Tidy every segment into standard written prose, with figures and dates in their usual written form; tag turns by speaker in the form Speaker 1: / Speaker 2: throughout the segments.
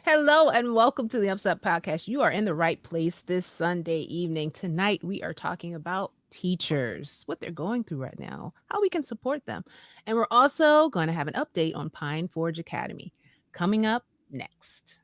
Speaker 1: Hello and welcome to the UpSet podcast. You are in the right place this Sunday evening. Tonight, we are talking about teachers, what they're going through right now, how we can support them. And we're also going to have an update on Pine Forge Academy coming up next.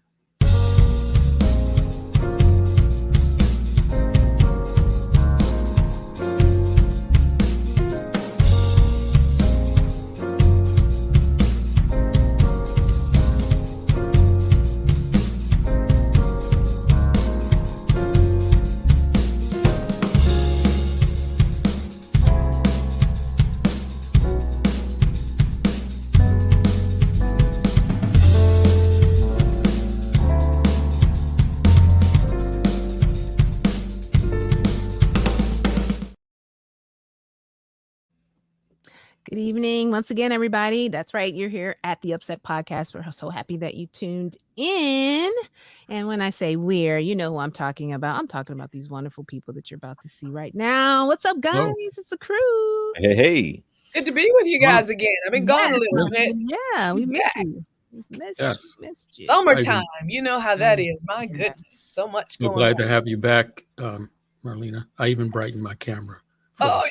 Speaker 1: Good evening once again, everybody. That's right. You're here at the UpSet podcast. We're so happy that you tuned in. And when I say we're, you know who I'm talking about. I'm talking about these wonderful people that you're about to see right now. What's up, guys?
Speaker 2: Hello.
Speaker 1: It's the crew.
Speaker 3: Hey.
Speaker 4: Good to be with you guys again. I've been gone a little bit.
Speaker 1: Yeah, we missed
Speaker 4: Yeah.
Speaker 1: you. Missed you.
Speaker 4: Summertime. You know how that is. My goodness. So much
Speaker 2: We're
Speaker 4: going
Speaker 2: glad
Speaker 4: on.
Speaker 2: to have you back, Marlena. I even brightened my camera.
Speaker 4: Oh,
Speaker 2: us.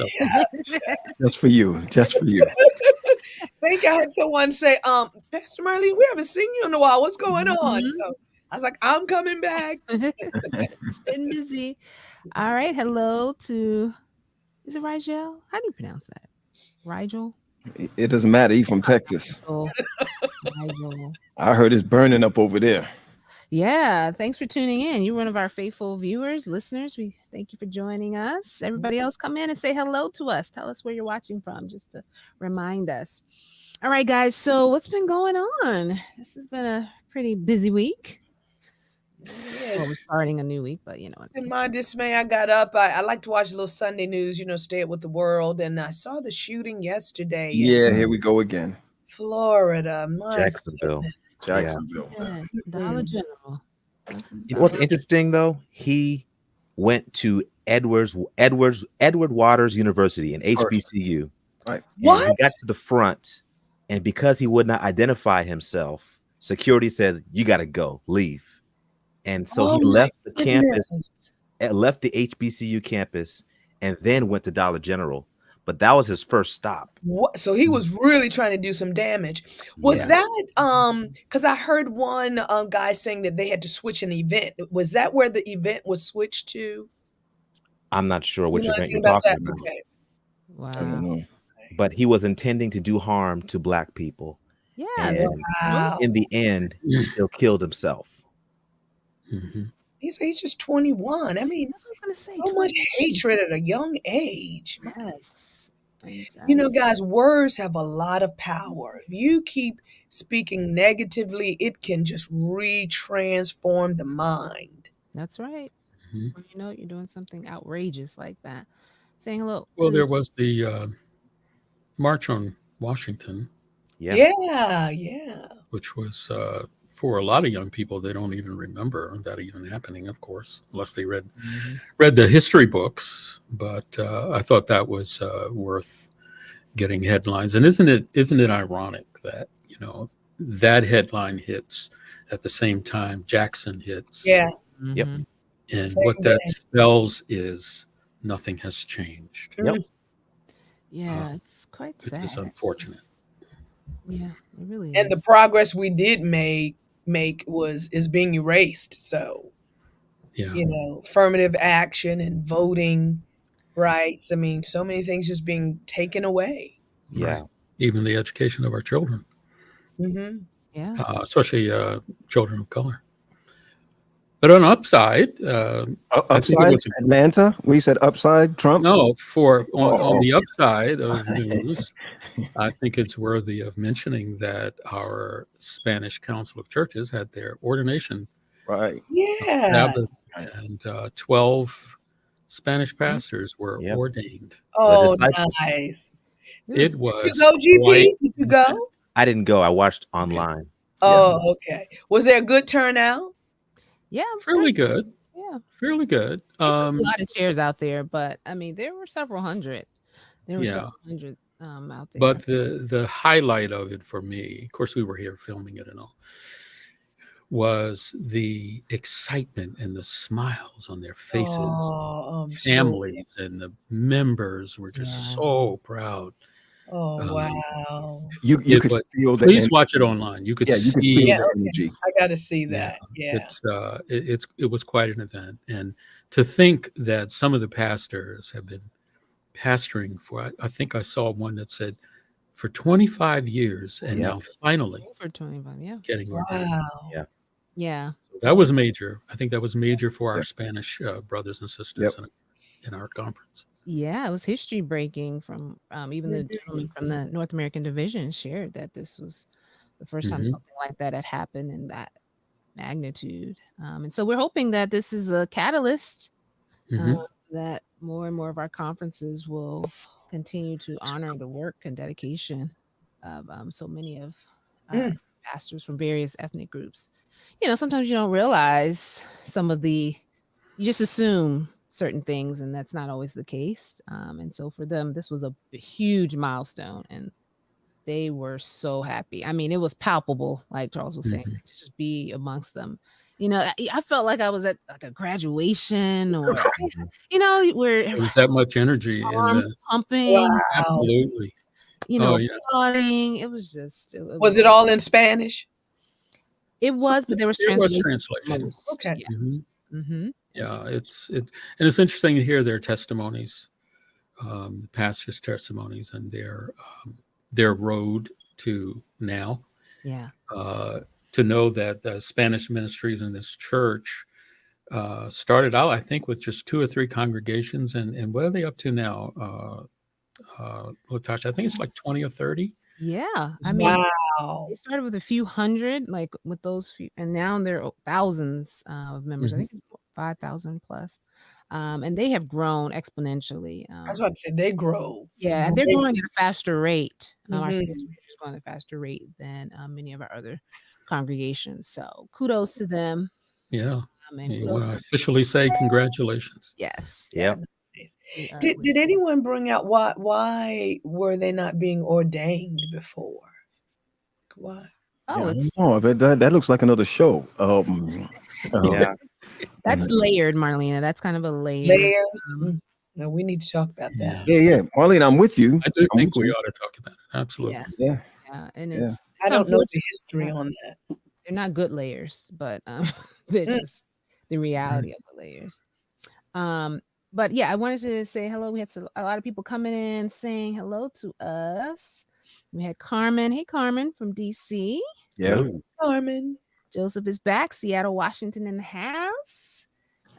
Speaker 4: yeah.
Speaker 3: Just for you. Just for you.
Speaker 4: I think I had someone say, Pastor Marlene, we haven't seen you in a while. What's going on?
Speaker 1: Mhm.
Speaker 4: So I was like, I'm coming back.
Speaker 1: It's been busy. All right. Hello to, is it Rigel? How do you pronounce that? Rigel?
Speaker 3: It doesn't matter. He's from Texas.
Speaker 1: Oh, Rigel.
Speaker 3: I heard it's burning up over there.
Speaker 1: Yeah, thanks for tuning in. You're one of our faithful viewers, listeners. We thank you for joining us. Everybody else, come in and say hello to us. Tell us where you're watching from, just to remind us. All right, guys. So, what's been going on? This has been a pretty busy week. Well, we're starting a new week, but you know.
Speaker 4: In my dismay, I got up. I like to watch a little Sunday news, stay up with the world. And I saw the shooting yesterday
Speaker 3: Yeah,
Speaker 4: in
Speaker 3: here we go again.
Speaker 4: Florida.
Speaker 5: Jacksonville.
Speaker 3: Jacksonville.
Speaker 1: Yeah, Dollar General.
Speaker 5: What's interesting though, he went to Edward Waters University in HBCU.
Speaker 3: Right.
Speaker 4: What?
Speaker 5: He got to the front, and because he would not identify himself, security says, "You got to go, leave." And so he left the campus, left the HBCU campus, and then went to Dollar General. But that was his first stop.
Speaker 4: What? So he was really trying to do some damage. Was that because I heard one guy saying that they had to switch an event. Was that where the event was switched to?
Speaker 5: I'm not sure which event you're
Speaker 4: about
Speaker 5: talking
Speaker 4: that?
Speaker 5: about.
Speaker 4: Okay.
Speaker 3: I don't
Speaker 1: Wow.
Speaker 3: know.
Speaker 5: But he was intending to do harm to Black people.
Speaker 1: Yeah.
Speaker 5: And
Speaker 4: Wow.
Speaker 5: in the end, he still killed himself.
Speaker 2: Mm-hmm.
Speaker 4: He's just 21. I mean,
Speaker 1: That's what I was gonna say.
Speaker 4: so much hatred at a young age.
Speaker 1: Yes.
Speaker 4: Guys, words have a lot of power. If you keep speaking negatively, it can just re-transform the mind.
Speaker 1: That's right.
Speaker 2: Mm-hmm.
Speaker 1: When you know you're doing something outrageous like that. Saying hello.
Speaker 2: Well, there was the March on Washington,
Speaker 4: Yeah.
Speaker 2: which was for a lot of young people, they don't even remember that even happening, of course, unless they read the history books. But I thought that was worth getting headlines. And isn't it ironic that that headline hits at the same time Jackson hits?
Speaker 4: Yeah.
Speaker 5: Yep.
Speaker 1: Mhm.
Speaker 2: And
Speaker 4: Same
Speaker 2: what that
Speaker 4: day.
Speaker 2: spells is nothing has changed.
Speaker 5: Yep.
Speaker 1: Yeah, it's quite
Speaker 2: It
Speaker 1: sad.
Speaker 2: is unfortunate.
Speaker 1: Yeah, it really
Speaker 4: And
Speaker 1: is.
Speaker 4: the progress we did make is being erased. So,
Speaker 2: Yeah.
Speaker 4: affirmative action and voting rights. I mean, so many things just being taken away.
Speaker 5: Yeah.
Speaker 2: Right. Even the education of our children,
Speaker 4: Mm-hmm.
Speaker 1: Yeah.
Speaker 2: especially children of color. But on upside, I think it
Speaker 3: Upside
Speaker 2: was
Speaker 3: Atlanta? We said upside Trump?
Speaker 2: no on the upside of news. I think it's worthy of mentioning that our Spanish Council of Churches had their ordination
Speaker 3: Right.
Speaker 4: Yeah.
Speaker 2: Sabbath, and 12 Spanish pastors were
Speaker 5: Yep.
Speaker 2: ordained.
Speaker 4: Oh,
Speaker 5: disciples.
Speaker 4: nice.
Speaker 2: It
Speaker 4: Did you
Speaker 2: was
Speaker 4: go, GP?
Speaker 2: quite
Speaker 4: Did you go?
Speaker 5: I didn't go. I watched online.
Speaker 4: Oh, okay. Was there a good turnout?
Speaker 1: Yeah, it was
Speaker 2: fairly
Speaker 1: quite-
Speaker 2: good.
Speaker 1: Yeah.
Speaker 2: Fairly good.
Speaker 1: A lot of chairs out there, but I mean, there were several hundred. There were
Speaker 2: Yeah.
Speaker 1: several hundred out there.
Speaker 2: But the highlight of it for me, of course, we were here filming it and all, was the excitement and the smiles on their faces.
Speaker 4: Oh, I'm sure.
Speaker 2: Families and the members were just so proud.
Speaker 4: Oh, wow.
Speaker 3: You could feel the
Speaker 2: Please
Speaker 3: energy.
Speaker 2: watch it online. You could
Speaker 3: Yeah, you could
Speaker 2: see
Speaker 3: feel
Speaker 4: Yeah,
Speaker 3: the
Speaker 4: okay.
Speaker 3: energy.
Speaker 4: I got to see that. Yeah.
Speaker 2: it was quite an event. And to think that some of the pastors have been pastoring for, I think I saw one that said for 25 years and now finally
Speaker 1: For 25,
Speaker 2: getting ordained.
Speaker 4: Wow.
Speaker 1: yeah.
Speaker 2: So that was major. I think that was major for our Spanish brothers and sisters in our conference.
Speaker 1: Yeah, it was history breaking from even the gentleman from the North American division shared that this was the first time something like that had happened in that magnitude. And so we're hoping that this is a catalyst that more and more of our conferences will continue to honor the work and dedication of so many of pastors from various ethnic groups. You know, sometimes you don't realize you just assume certain things, and that's not always the case. And so for them, this was a huge milestone, and they were so happy. I mean, it was palpable, like Charles was saying, to just be amongst them. You know, I felt like I was at like a graduation, or you know, where
Speaker 2: there was that much energy
Speaker 1: arms pumping.
Speaker 4: Wow.
Speaker 2: Absolutely.
Speaker 1: You know, applauding. It was just.
Speaker 4: Was it all in Spanish?
Speaker 1: It was, but there was translation.
Speaker 4: Okay.
Speaker 1: Yeah.
Speaker 2: Yeah, and it's interesting to hear their testimonies, the pastors' testimonies, and their road to now.
Speaker 1: Yeah.
Speaker 2: To know that the Spanish ministries in this church started out, I think, with just 2 or 3 congregations, and what are they up to now? Latasha, I think it's like 20 or 30.
Speaker 1: Yeah, I mean,
Speaker 4: wow.
Speaker 1: They started with a few hundred, like with those few, and now there are thousands of members. I think it's 5,000 plus, and they have grown exponentially.
Speaker 4: I was about to say they grow.
Speaker 1: Yeah, they're growing at a faster rate. Our church is growing at a faster rate than many of our other congregations. So kudos to them.
Speaker 2: Yeah,
Speaker 1: and
Speaker 2: you want to officially say congratulations.
Speaker 1: Yes.
Speaker 5: Yeah.
Speaker 4: Did anyone bring out why were they not being ordained before? Why?
Speaker 1: Oh,
Speaker 3: that looks like another show.
Speaker 5: Yeah.
Speaker 1: That's layered, Marlena. That's kind of a layered.
Speaker 4: Layers. No, we need to talk about that.
Speaker 3: Yeah. Marlene, I'm with you.
Speaker 2: I do think we ought to talk about it. Absolutely.
Speaker 1: Yeah. And it's
Speaker 4: I don't know the history on that.
Speaker 1: They're not good layers, but they're just the reality of the layers. But yeah, I wanted to say hello. We had a lot of people coming in saying hello to us. We had Carmen. Hey, Carmen from DC.
Speaker 3: Yeah.
Speaker 4: Carmen.
Speaker 1: Joseph is back. Seattle, Washington in the house.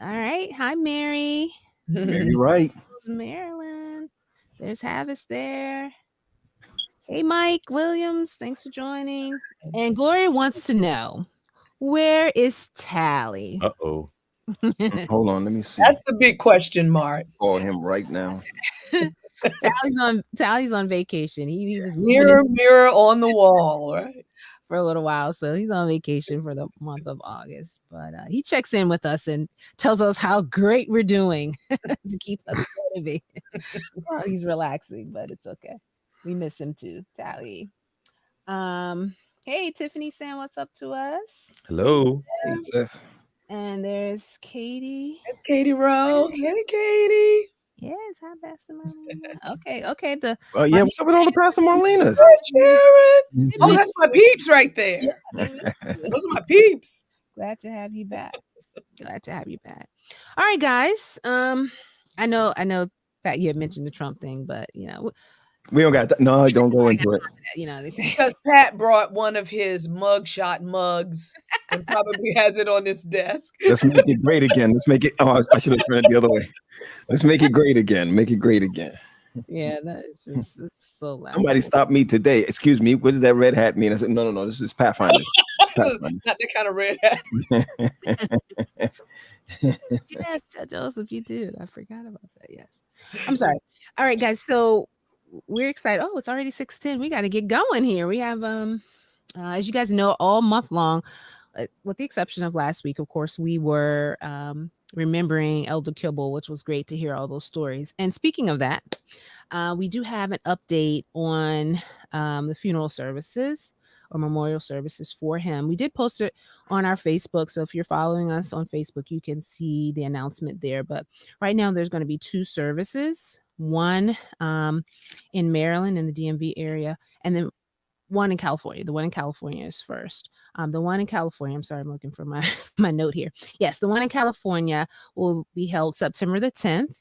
Speaker 1: All right. Hi, Mary.
Speaker 3: Mary, right.
Speaker 1: Maryland. There's Havis there. Hey, Mike Williams. Thanks for joining. And Gloria wants to know, where is Tally?
Speaker 5: Uh-oh.
Speaker 3: Hold on, let me see.
Speaker 4: That's the big question mark.
Speaker 3: Call him right now.
Speaker 1: Tally's on vacation. He was
Speaker 4: mirror on the wall, right?
Speaker 1: For a little while, so he's on vacation for the month of August. But he checks in with us and tells us how great we're doing to keep us motivated. Well, he's relaxing, but it's okay. We miss him too, Tally. Hey, Tiffany saying what's up to us.
Speaker 5: Hello.
Speaker 3: Hey, Tiff.
Speaker 1: And there's Katie.
Speaker 4: That's Katie Rhodes. Hey, Katie.
Speaker 1: Yes, hi, Pastor Marlena. Okay.
Speaker 3: Yeah, what's up with all the Pastor Marlenas?
Speaker 4: Sharon. Oh, that's my peeps right there. Those are my peeps.
Speaker 1: Glad to have you back. All right, guys. I know that you had mentioned the Trump thing, but
Speaker 3: we don't got no. Don't go into it.
Speaker 1: They say
Speaker 4: because Pat brought one of his mugshot mugs and probably has it on his desk.
Speaker 3: Let's make it great again. Let's make it. Oh, I should have turned it the other way. Let's make it great again. Make it great again.
Speaker 1: Yeah, that's so loud.
Speaker 3: Somebody stopped me today. Excuse me, what does that red hat mean? I said, no, this is Pathfinder.
Speaker 4: Not that kind of red hat.
Speaker 1: Yes, Joseph, you did. I forgot about that. Yes. I'm sorry. All right, guys. So we're excited. Oh, it's already 6:10. We got to get going here. We have, as you guys know, all month long, with the exception of last week, of course, we were remembering Elder Kibble, which was great to hear all those stories. And speaking of that, we do have an update on the funeral services or memorial services for him. We did post it on our Facebook. So if you're following us on Facebook, you can see the announcement there. But right now there's going to be 2 services, one in Maryland in the DMV area, and then one in California. The one in California is first. The one in California, I'm sorry, I'm looking for my, my note here. Yes, the one in California will be held September the 10th.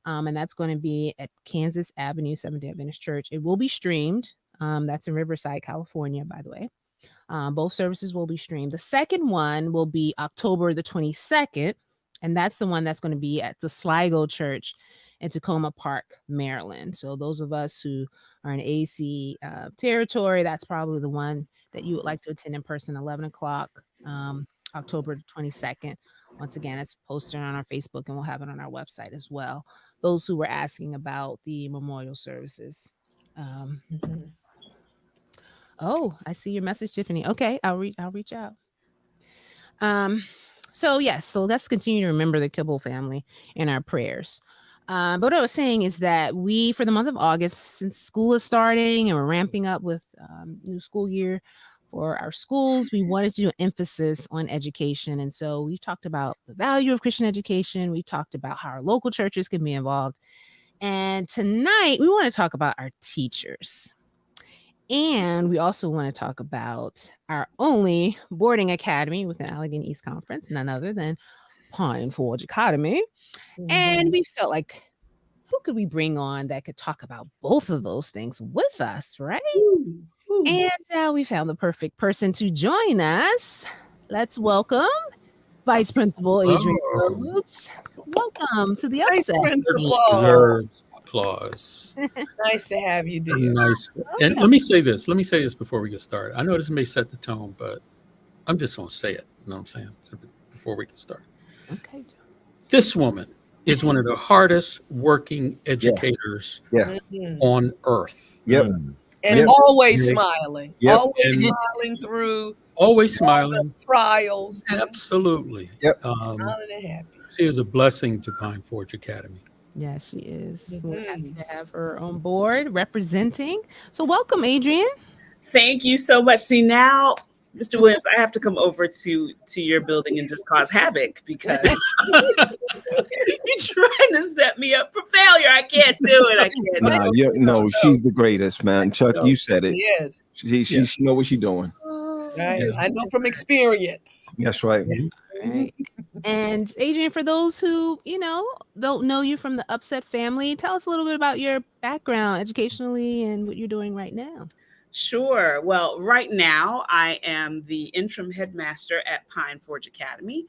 Speaker 1: And that's going to be at Kansas Avenue Seventh-day Adventist Church. It will be streamed. That's in Riverside, California, by the way. Both services will be streamed. The second one will be October the 22nd. And that's the one that's going to be at the Sligo Church in Tacoma Park, Maryland. So those of us who are in AC territory, that's probably the one that you would like to attend in person, 11 o'clock, October 22nd. Once again, it's posted on our Facebook and we'll have it on our website as well. Those who were asking about the memorial services. Oh, I see your message, Tiffany. Okay, I'll reach out. So yes, so let's continue to remember the Kibble family in our prayers. But what I was saying is that we, for the month of August, since school is starting and we're ramping up with new school year for our schools, we wanted to do an emphasis on education. And so we talked about the value of Christian education. We talked about how our local churches can be involved. And tonight we want to talk about our teachers. And we also want to talk about our only boarding academy within Allegheny East Conference, none other than Pine Forge Academy. And we felt like, who could we bring on that could talk about both of those things with us, right? And we found the perfect person to join us. Let's welcome Vice Principal Addriene Rhodes. Welcome to the UpSet.
Speaker 4: Principal.
Speaker 2: Deserves applause.
Speaker 4: Nice to have you, dear.
Speaker 2: Nice. And let me say this before we get started. I know this may set the tone, but I'm just going to say it. You know what I'm saying? Before we get started.
Speaker 1: Okay.
Speaker 2: This woman is one of the hardest working educators on earth.
Speaker 3: Yep.
Speaker 4: And always smiling.
Speaker 3: Yep.
Speaker 4: Always smiling through
Speaker 2: Always smiling.
Speaker 4: trials.
Speaker 2: Absolutely.
Speaker 3: Yep.
Speaker 4: Smiling and happy.
Speaker 2: She is a blessing to Pine Forge Academy.
Speaker 1: Yes, she is. We're happy to have her on board representing. So welcome, Adrian.
Speaker 6: Thank you so much. See, now, Mr. Williams, I have to come over to your building and just cause havoc because you're trying to set me up for failure. I can't do it. I can't do it.
Speaker 3: No, she's the greatest, man. Chuck, you said it.
Speaker 4: Yes.
Speaker 3: She know what she's doing.
Speaker 4: Right.
Speaker 2: Yeah.
Speaker 4: I know from experience.
Speaker 3: That's right.
Speaker 1: Right. And Adrian, for those who, don't know you from the UpSet family, tell us a little bit about your background educationally and what you're doing right now.
Speaker 6: Sure. Well, right now I am the interim headmaster at Pine Forge Academy.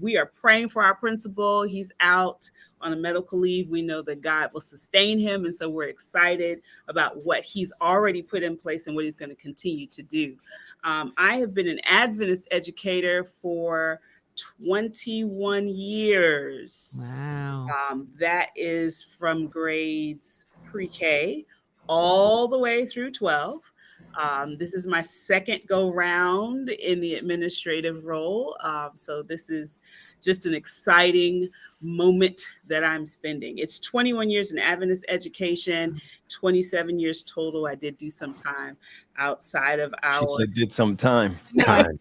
Speaker 6: We are praying for our principal. He's out on a medical leave. We know that God will sustain him. And so we're excited about what he's already put in place and what he's going to continue to do. I have been an Adventist educator for 21 years.
Speaker 1: Wow.
Speaker 6: That is from grades pre-K all the way through 12. This is my second go round in the administrative role. So this is just an exciting moment that I'm spending. It's 21 years in Adventist education, 27 years total. I did do some time outside of our...
Speaker 3: She said did some time.
Speaker 4: Prison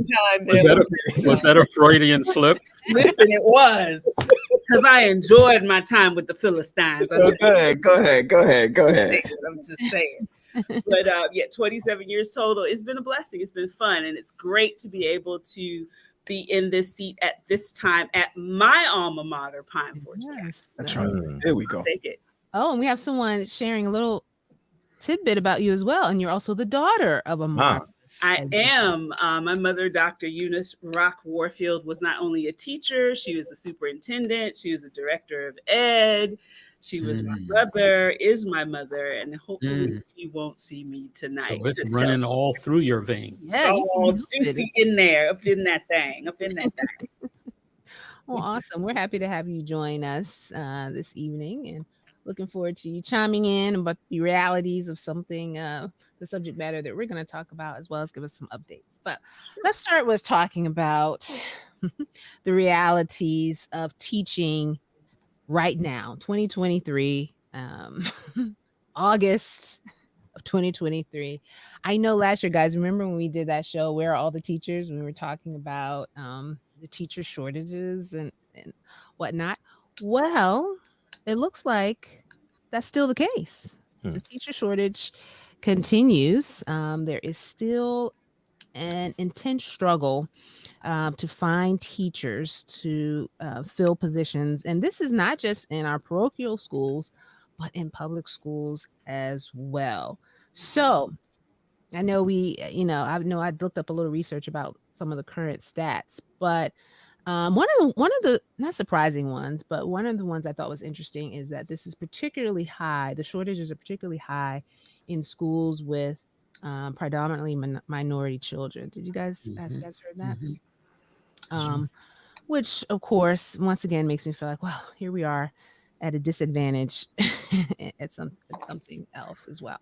Speaker 4: time.
Speaker 2: Was that a Freudian slip?
Speaker 6: Listen, it was. Because I enjoyed my time with the Philistines.
Speaker 3: Go ahead.
Speaker 6: I'm just saying. But 27 years total. It's been a blessing. It's been fun. And it's great to be able to be in this seat at this time at my alma mater, Pine Forge.
Speaker 1: Yes.
Speaker 3: That's right. There we go.
Speaker 6: Take it.
Speaker 1: Oh, and we have someone sharing a little tidbit about you as well. And you're also the daughter of a mom.
Speaker 6: I am. My mother, Dr. Eunice Rock Warfield, was not only a teacher, she was a superintendent, she was a director of ed, she was my mother, is my mother, and hopefully she won't see me tonight.
Speaker 2: So it's running all through your veins.
Speaker 1: Yeah,
Speaker 6: all juicy in there, up in that thing.
Speaker 1: Well, awesome. We're happy to have you join us this evening and looking forward to you chiming in about the realities of something, the subject matter that we're going to talk about, as well as give us some updates. But let's start with talking about the realities of teaching right now, 2023, August of 2023. I know last year, guys, remember when we did that show, Where Are All the Teachers? We were talking about the teacher shortages and whatnot. Well, it looks like that's still the case. The teacher shortage continues. There is still an intense struggle to find teachers to fill positions. And this is not just in our parochial schools, but in public schools as well. So I know I looked up a little research about some of the current stats, but one of the not surprising ones, but one of the ones I thought was interesting is that this is particularly high. The shortages are particularly high in schools with predominantly minority children. Have you guys heard that? Which of course, once again, makes me feel like, well, here we are at a disadvantage at something else as well.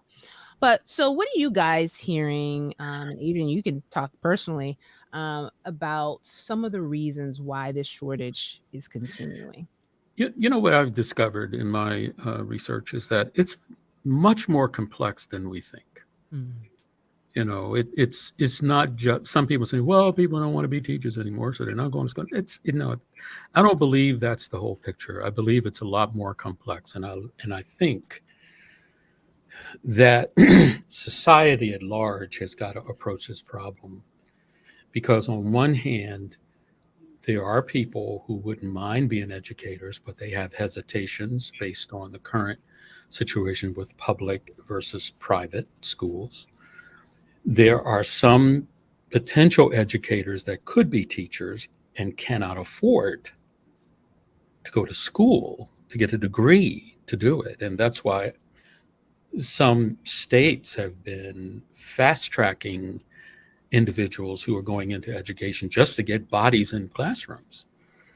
Speaker 1: But so what are you guys hearing? And Adrian, you can talk personally about some of the reasons why this shortage is continuing.
Speaker 2: You know what I've discovered in my research is that it's much more complex than we think. You know, it's not just, some people say, well, people don't want to be teachers anymore, so they're not going to school. I don't believe that's the whole picture. I believe it's a lot more complex, and I think that society at large has got to approach this problem, because on one hand, there are people who wouldn't mind being educators, but they have hesitations based on the current situation with public versus private schools. There are some potential educators that could be teachers and cannot afford to go to school to get a degree to do it. And that's why some states have been fast tracking individuals who are going into education just to get bodies in classrooms.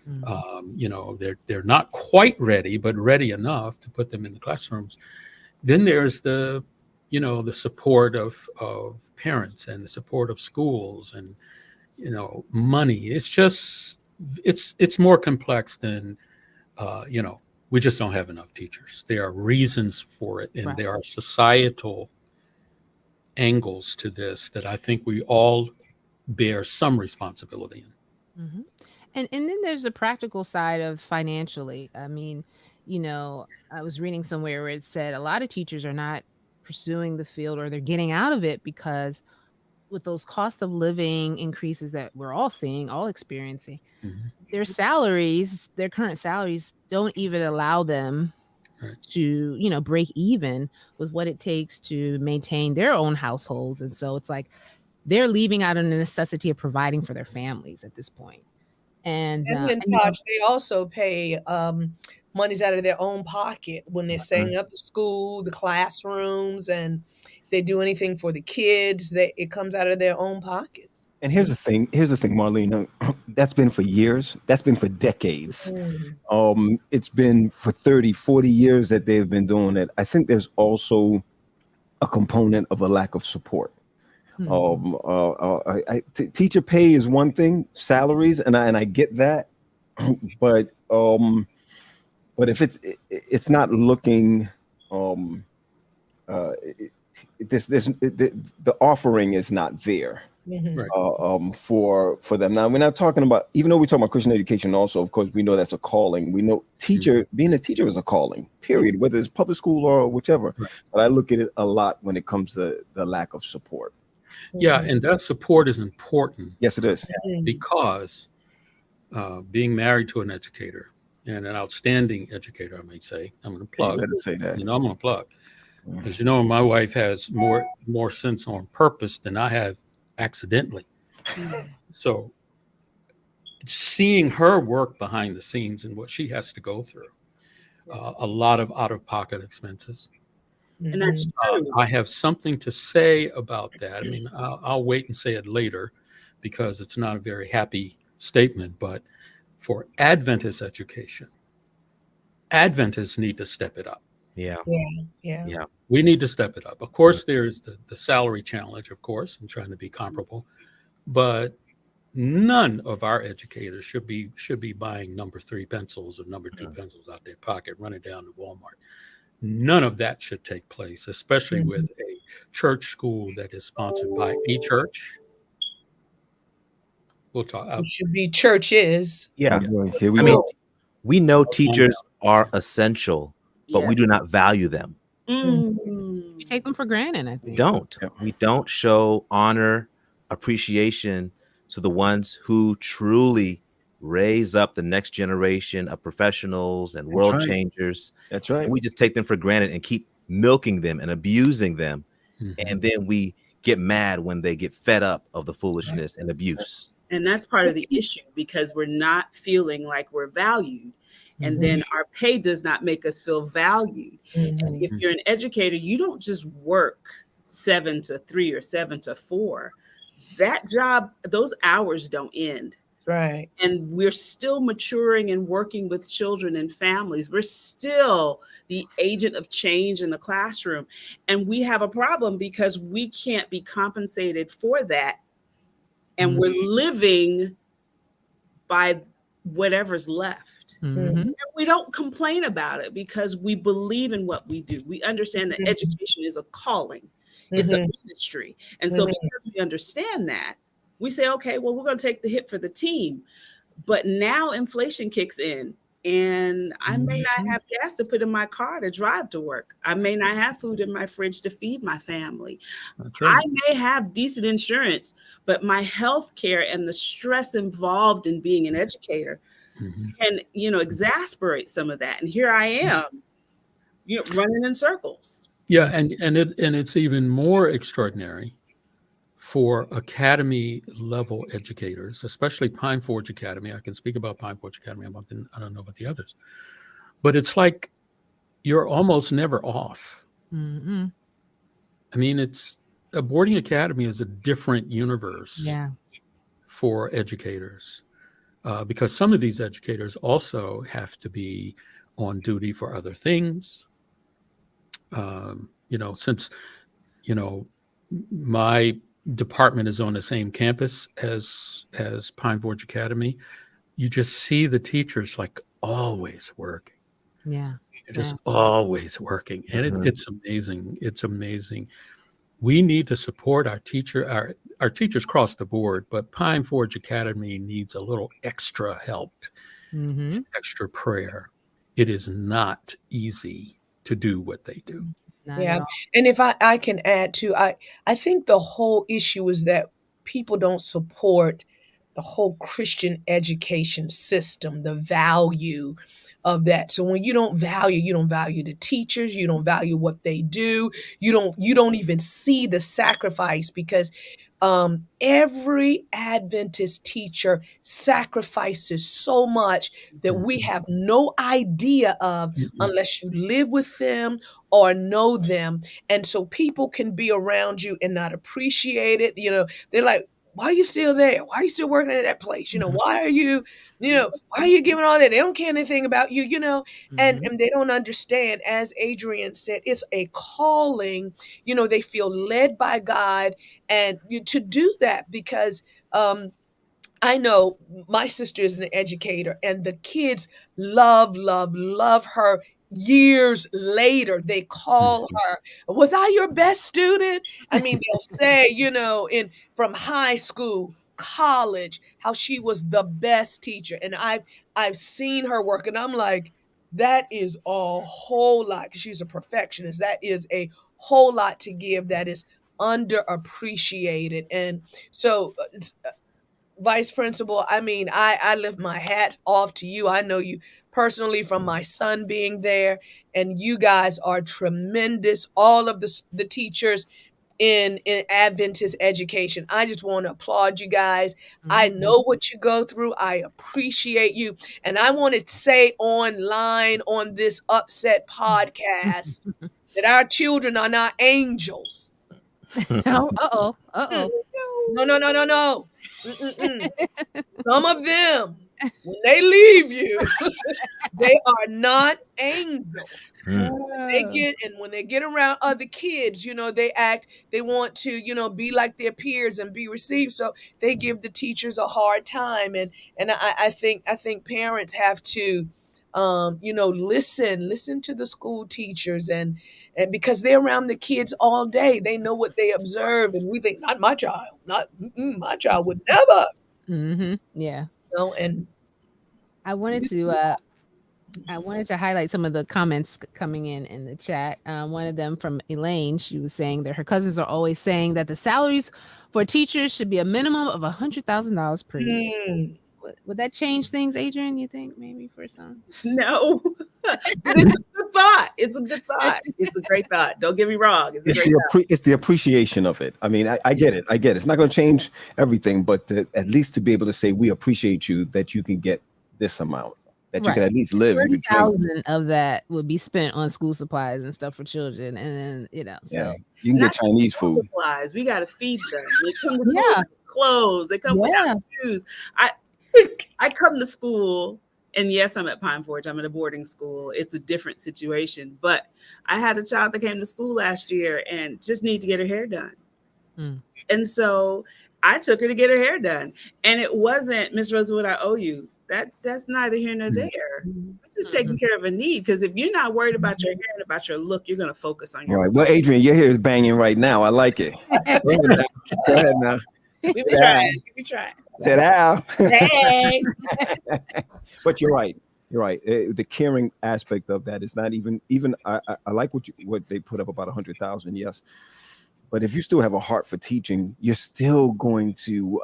Speaker 2: They're not quite ready, but ready enough to put them in the classrooms. Then there's the support of parents and the support of schools and, money. It's just, it's more complex than, we just don't have enough teachers. There are reasons for it, and
Speaker 1: Right.
Speaker 2: there are societal angles to this that I think we all bear some responsibility in.
Speaker 1: Mm-hmm. And then there's the practical side of financially. I mean, I was reading somewhere where it said a lot of teachers are not pursuing the field, or they're getting out of it because with those cost of living increases that we're all seeing, all experiencing, their current salaries don't even allow them
Speaker 2: Right.
Speaker 1: to, break even with what it takes to maintain their own households. And so it's like they're leaving out of the necessity of providing for their families at this point. And
Speaker 4: then, Tosh, they also pay monies out of their own pocket when they're setting up the school, the classrooms, and they do anything for the kids, it comes out of their own pockets.
Speaker 3: And here's the thing, Marlene, that's been for years. That's been for decades. It's been for 30, 40 years that they've been doing it. I think there's also a component of a lack of support. Teacher pay is one thing, salaries, and I get that, but if it's not looking, the offering is not there. For them. Now, we're not talking about, even though we're talking about Christian education also, of course, we know that's a calling. We know being a teacher is a calling, period, whether it's public school or whichever. But I look at it a lot when it comes to the lack of support.
Speaker 2: Yeah, and that support is important.
Speaker 3: Yes, it is.
Speaker 2: Because being married to an educator, and an outstanding educator, I may say, I'm going to plug.
Speaker 3: Let us say that.
Speaker 2: I'm going to plug. As you know, my wife has more sense on purpose than I have accidentally. So seeing her work behind the scenes and what she has to go through, a lot of out-of-pocket expenses.
Speaker 6: And that's true.
Speaker 2: I have something to say about that. I mean, I'll wait and say it later because it's not a very happy statement, but for Adventist education, Adventists need to step it up.
Speaker 5: Yeah.
Speaker 2: We need to step it up. Of course, there's the salary challenge, of course, and trying to be comparable, but none of our educators should be buying number 3 pencils or number 2 pencils out their pocket, running down to Walmart. None of that should take place, especially with a church school that is sponsored by a church. We'll talk.
Speaker 4: It should be churches.
Speaker 5: Yeah.
Speaker 3: boy, here we
Speaker 5: I mean,
Speaker 3: go.
Speaker 5: we know teachers are essential, but we do
Speaker 6: Yes.
Speaker 5: not value them.
Speaker 1: You take them for granted, I think.
Speaker 5: We don't show honor, appreciation to the ones who truly raise up the next generation of professionals and world
Speaker 3: right.
Speaker 5: changers.
Speaker 3: That's right.
Speaker 5: And we just take them for granted and keep milking them and abusing them. And then we get mad when they get fed up of the foolishness and abuse.
Speaker 6: And that's part of the issue, because we're not feeling like we're valued. And then our pay does not make us feel valued. And if you're an educator, you don't just work 7 to 3 or 7 to 4. That job, those hours don't end.
Speaker 4: Right.
Speaker 6: And we're still maturing and working with children and families. We're still the agent of change in the classroom. And we have a problem because we can't be compensated for that. And we're living by whatever's left. And we don't complain about it because we believe in what we do. We understand that education is a calling. It's a ministry. And so because we understand that, we say, okay, well, we're going to take the hit for the team. But now inflation kicks in, and I may not have gas to put in my car to drive to work. I may not have food in my fridge to feed my family.
Speaker 2: That's right.
Speaker 6: I may have decent insurance, but my health care and the stress involved in being an educator can, exasperate some of that. And here I am, running in circles.
Speaker 2: Yeah, and it's even more extraordinary for academy level educators, especially Pine Forge Academy. I can speak about Pine Forge Academy. I don't know about the others, but it's like you're almost never off. I mean, a boarding academy is a different universe for educators, because some of these educators also have to be on duty for other things. Since my department is on the same campus as Pine Forge Academy, you just see the teachers like always working. They're just always working. And it's amazing. It's amazing. We need to support our teachers across the board, but Pine Forge Academy needs a little extra help, extra prayer. It is not easy to do what they do.
Speaker 4: Yeah. And if I can add to, I think the whole issue is that people don't support the whole Christian education system, the value of that. So when you don't value the teachers, you don't value what they do, you don't even see the sacrifice, because every Adventist teacher sacrifices so much that we have no idea of unless you live with them or know them. And so people can be around you and not appreciate it. They're like, why are you still there? Why are you still working at that place? Why are you, why are you giving all that? They don't care anything about you, and they don't understand, as Adrian said, it's a calling. They feel led by God and to do that, because I know my sister is an educator, and the kids love her. Years later, they call her, was I your best student? I mean, they'll say, from high school, college, how she was the best teacher. And I've seen her work, and I'm like, that is a whole lot, 'cause she's a perfectionist. That is a whole lot to give that is underappreciated. And so Vice Principal, I mean, I lift my hat off to you. I know you personally from my son being there, and you guys are tremendous. All of the teachers in Adventist education, I just want to applaud you guys. I know what you go through. I appreciate you. And I want to say online on this UpSet podcast that our children are not angels.
Speaker 1: No.
Speaker 4: Some of them, when they leave you, they are not angels. When they get around other kids, they want to, be like their peers and be received. So they give the teachers a hard time. And I think parents have to listen to the school teachers, and because they're around the kids all day, they know what they observe, and we think, not my child, not my child would never,
Speaker 1: Yeah.
Speaker 4: and
Speaker 1: I wanted to highlight some of the comments coming in the chat. One of them from Elaine. She was saying that her cousins are always saying that the salaries for teachers should be a minimum of $100,000 per year. Would that change things, Adrian? You think maybe for some?
Speaker 6: No. It's a good thought. It's a good thought. It's a great thought. Don't get me wrong.
Speaker 3: It's the appreciation of it. I mean, I get it. I get it. It's not going to change everything, but at least to be able to say, we appreciate you, that you can get this amount, that you can at least live.
Speaker 1: 30,000 of that would be spent on school supplies and stuff for children, and then
Speaker 3: so you can get Chinese food.
Speaker 6: Supplies. We got to feed them. They come to school with clothes. They come without shoes. I come to school, and yes, I'm at Pine Forge. I'm at a boarding school. It's a different situation, but I had a child that came to school last year and just needed to get her hair done. And so I took her to get her hair done, and it wasn't, Miss Rosewood, I owe you. That's neither here nor there. We're just taking care of a need, because if you're not worried about your hair and about your look, you're going to focus on your
Speaker 3: right. Well, Adrian, your hair is banging right now. I like it. Go ahead now.
Speaker 6: We be trying.
Speaker 3: Sit down.
Speaker 6: Hey.
Speaker 3: But you're right. You're right. The caring aspect of that is not even. I like what they put up about 100,000. Yes, but if you still have a heart for teaching, you're still going to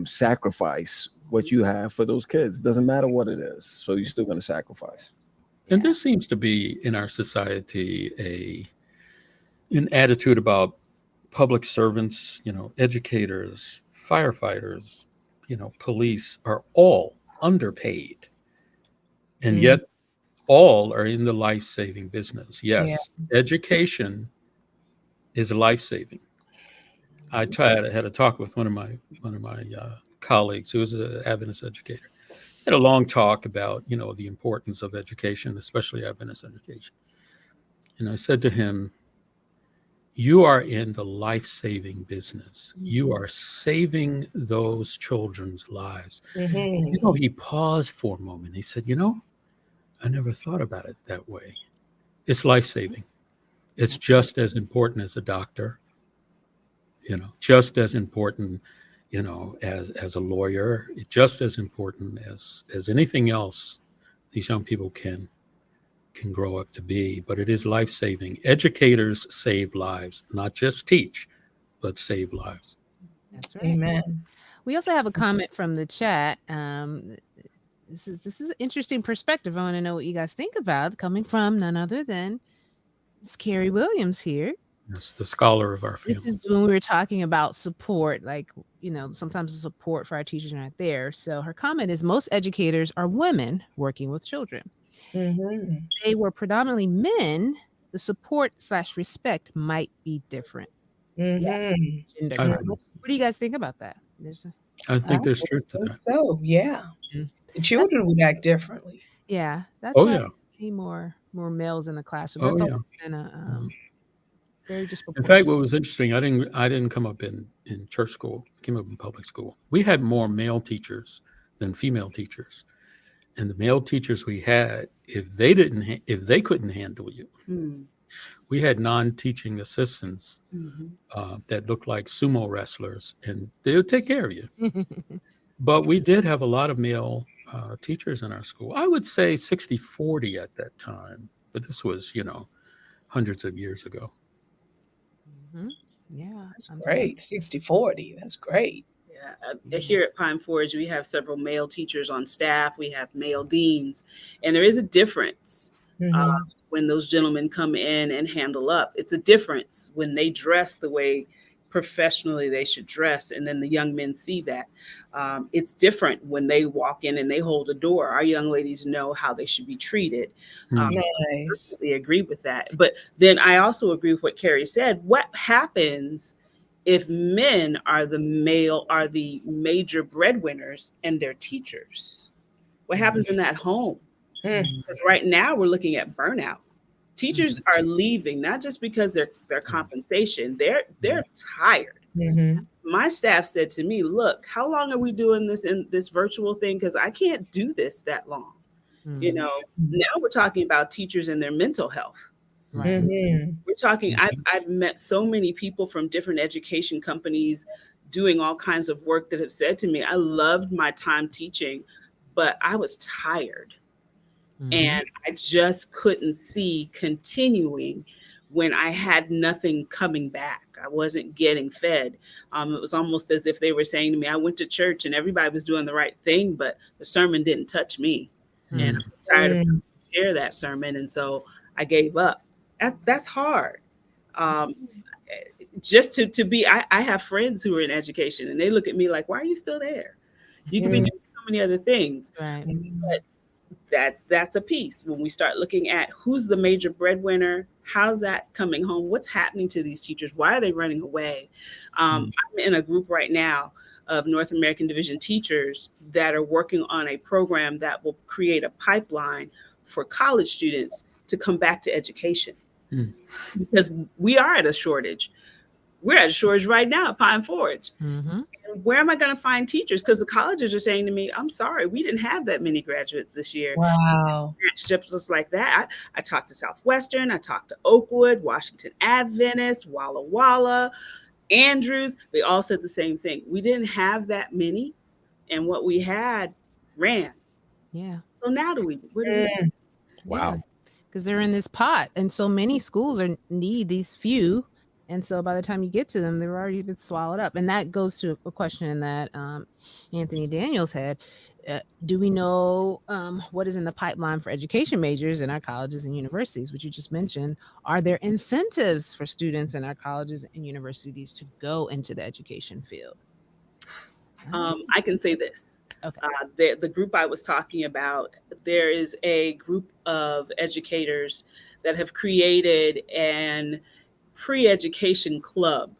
Speaker 3: sacrifice what you have for those kids. Doesn't matter what it is. So you're still going to sacrifice.
Speaker 2: And there seems to be in our society an attitude about public servants, educators, firefighters, police are all underpaid. And yet all are in the life-saving business. Yes, education is life-saving. I had a talk with one of my colleagues who is an Adventist educator. Had a long talk about, the importance of education, especially Adventist education. And I said to him, you are in the life-saving business. You are saving those children's lives. He paused for a moment. He said, I never thought about it that way. It's life-saving. It's just as important as a doctor, just as important, as a lawyer, just as important as anything else these young people can grow up to be. But it is life-saving. Educators save lives, not just teach, but save lives.
Speaker 1: That's right.
Speaker 4: Amen.
Speaker 1: We also have a comment from the chat. This is an interesting perspective. I want to know what you guys think about, coming from none other than Ms. Carrie Williams here.
Speaker 2: Yes, the scholar of our family.
Speaker 1: This is when we were talking about support, like, sometimes the support for our teachers are not there. So her comment is, most educators are women working with children. They were predominantly men. The support / respect might be different. Gender. What do you guys think about that?
Speaker 2: I think there's truth to that.
Speaker 4: So the children would act differently.
Speaker 1: Yeah, that's why we need more males in the classroom. That's always been a very disproportionate.
Speaker 2: In fact, what was interesting, I didn't come up in church school. I came up in public school. We had more male teachers than female teachers. And the male teachers we had, if they couldn't handle you, we had non-teaching assistants that looked like sumo wrestlers, and they would take care of you. But we did have a lot of male teachers in our school. I would say 60-40 at that time, but this was, hundreds of years ago.
Speaker 1: Yeah,
Speaker 4: that's great. 60-40. That's great.
Speaker 6: Yeah, here at Pine Forge, we have several male teachers on staff. We have male deans, and there is a difference when those gentlemen come in and handle up. It's a difference when they dress the way professionally they should dress, and then the young men see that. It's different when they walk in and they hold a door. Our young ladies know how they should be treated.
Speaker 4: Nice.
Speaker 6: I certainly agree with that. But then I also agree with what Carrie said. What happens if men are the major breadwinners and they're teachers? What happens in that home? Because right now we're looking at burnout. Teachers are leaving, not just because their compensation, they're tired. my staff said to me, look, how long are we doing this in this virtual thing? Because I can't do this that long. You know, now we're talking about teachers and their mental health.
Speaker 1: Right.
Speaker 6: We're talking, I've met so many people from different education companies doing all kinds of work that have said to me, I loved my time teaching, but I was tired. And I just couldn't see continuing when I had nothing coming back. I wasn't getting fed. It was almost as if they were saying to me, I went to church and everybody was doing the right thing, but the sermon didn't touch me. And I was tired of share that sermon. And so I gave up. That's hard. Just to be, I have friends who are in education and they look at me like, why are you still there? You can be doing so many other things.
Speaker 1: Right.
Speaker 6: But that's a piece. When we start looking at who's the major breadwinner, how's that coming home? What's happening to these teachers? Why are they running away? I'm in a group right now of North American Division teachers that are working on a program that will create a pipeline for college students to come back to education. Because we are at a shortage. We're at a shortage right now at Pine Forge. And where am I going to find teachers? Because the colleges are saying to me, I'm sorry, we didn't have that many graduates this year.
Speaker 4: Wow.
Speaker 6: Snatched just like that. I talked to Southwestern, I talked to Oakwood, Washington Adventist, Walla Walla, Andrews. They all said the same thing. We didn't have that many, and what we had ran.
Speaker 1: Yeah.
Speaker 6: So now what do we do?
Speaker 3: Wow.
Speaker 1: Because they're in this pot, and so many schools need these few, and so by the time you get to them, they've already been swallowed up. And that goes to a question that Anthony Daniels had. Do we know what is in the pipeline for education majors in our colleges and universities, which you just mentioned? Are there incentives for students in our colleges and universities to go into the education field?
Speaker 6: I can say this.
Speaker 1: Okay.
Speaker 6: The group I was talking about, there is a group of educators that have created an pre-education club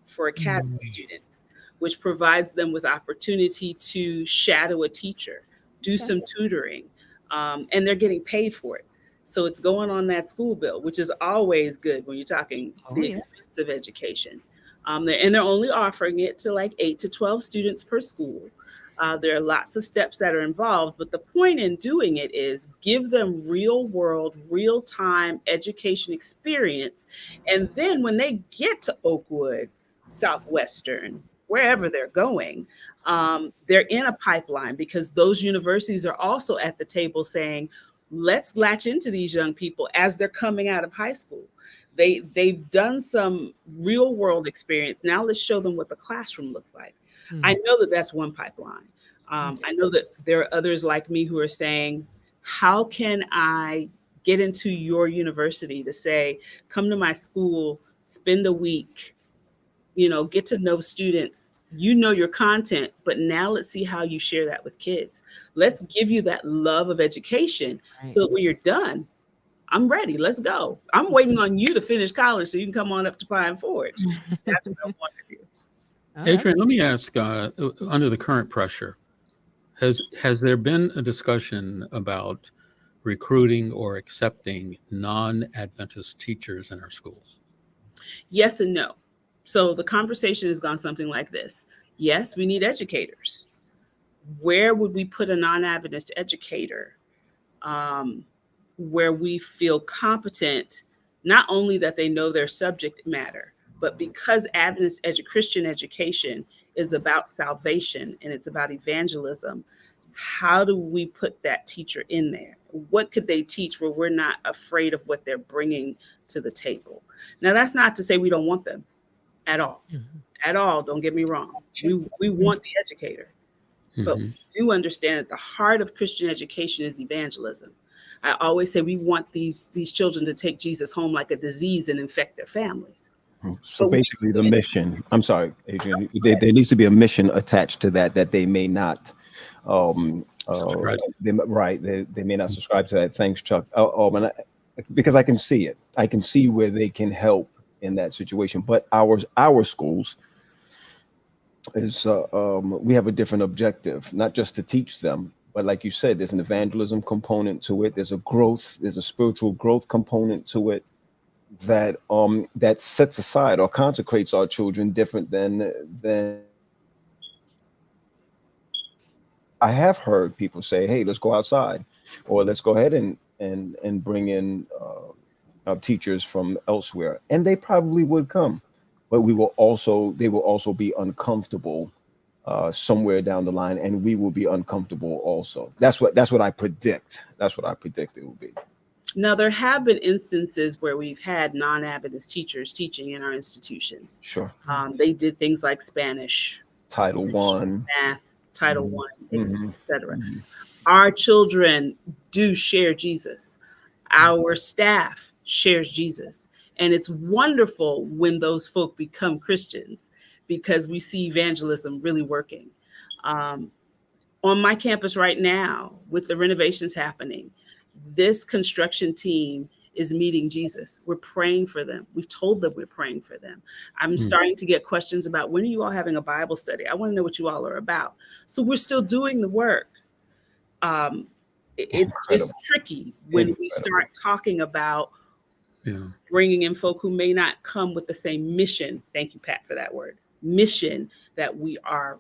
Speaker 6: for academy students, which provides them with opportunity to shadow a teacher, do some tutoring, and they're getting paid for it. So it's going on that school bill, which is always good when you're talking the expense of education. And they're only offering it to like 8 to 12 students per school. There are lots of steps that are involved, but the point in doing it is give them real world, real time education experience. And then when they get to Oakwood, Southwestern, wherever they're going, they're in a pipeline because those universities are also at the table saying, let's latch into these young people as they're coming out of high school. They've done some real world experience. Now let's show them what the classroom looks like. I know that that's one pipeline. I know that there are others like me who are saying, how can I get into your university to say, come to my school, spend a week, get to know students, your content, but now let's see how you share that with kids. Let's give you that love of education so that when you're done, I'm ready. Let's go. I'm waiting on you to finish college so you can come on up to Pine Forge. That's what I want to do.
Speaker 2: Adrian, let me ask, under the current pressure, has there been a discussion about recruiting or accepting non-Adventist teachers in our schools?
Speaker 6: Yes and no. So the conversation has gone something like this. Yes, we need educators. Where would we put a non-Adventist educator where we feel competent, not only that they know their subject matter, but because Adventist Christian education is about salvation and it's about evangelism, how do we put that teacher in there? What could they teach where we're not afraid of what they're bringing to the table? Now, that's not to say we don't want them at all. At all, don't get me wrong. We want the educator, but we do understand that the heart of Christian education is evangelism. I always say we want these children to take Jesus home like a disease and infect their families.
Speaker 3: So basically the mission, I'm sorry, Adrian, there needs to be a mission attached to that they may not, they may not subscribe to that. Thanks, Chuck. Because I can see it. I can see where they can help in that situation. But our schools is, we have a different objective, not just to teach them, but like you said, there's an evangelism component to it. There's a spiritual growth component to it. that sets aside or consecrates our children different than I have heard people say, hey, let's go outside, or let's go ahead and bring in teachers from elsewhere, and they probably would come, but they will also be uncomfortable somewhere down the line, and we will be uncomfortable also. That's what I predict. That's what I predict it will be.
Speaker 6: Now, there have been instances where we've had non-Adventist teachers teaching in our institutions.
Speaker 3: Sure.
Speaker 6: They did things like Spanish,
Speaker 3: Title I,
Speaker 6: math, Title I,
Speaker 3: Mhm.
Speaker 6: et cetera.
Speaker 3: Mhm.
Speaker 6: Our children do share Jesus. Our staff shares Jesus. And it's wonderful when those folk become Christians because we see evangelism really working. On my campus right now, with the renovations happening, this construction team is meeting Jesus. We're praying for them. We've told them we're praying for them. I'm starting to get questions about, when are you all having a Bible study? I want to know what you all are about. So we're still doing the work. It's just tricky when we start talking about bringing in folk who may not come with the same mission. Thank you, Pat, for that word. Mission that we are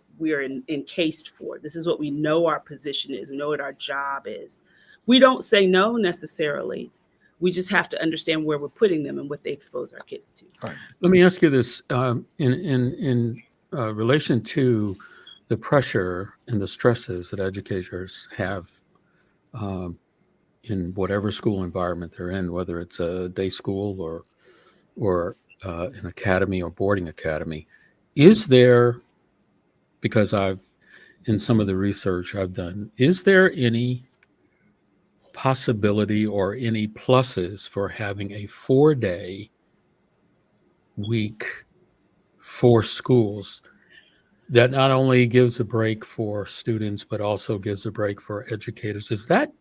Speaker 6: encased for. This is what we know our position is. We know what our job is. We don't say no necessarily. We just have to understand where we're putting them and what they expose our kids to.
Speaker 2: Right. Let me ask you this in relation to the pressure and the stresses that educators have in whatever school environment they're in, whether it's a day school or an academy or boarding academy. Is there, because in some of the research I've done, is there any possibility or any pluses for having a 4-day week for schools that not only gives a break for students, but also gives a break for educators? Is that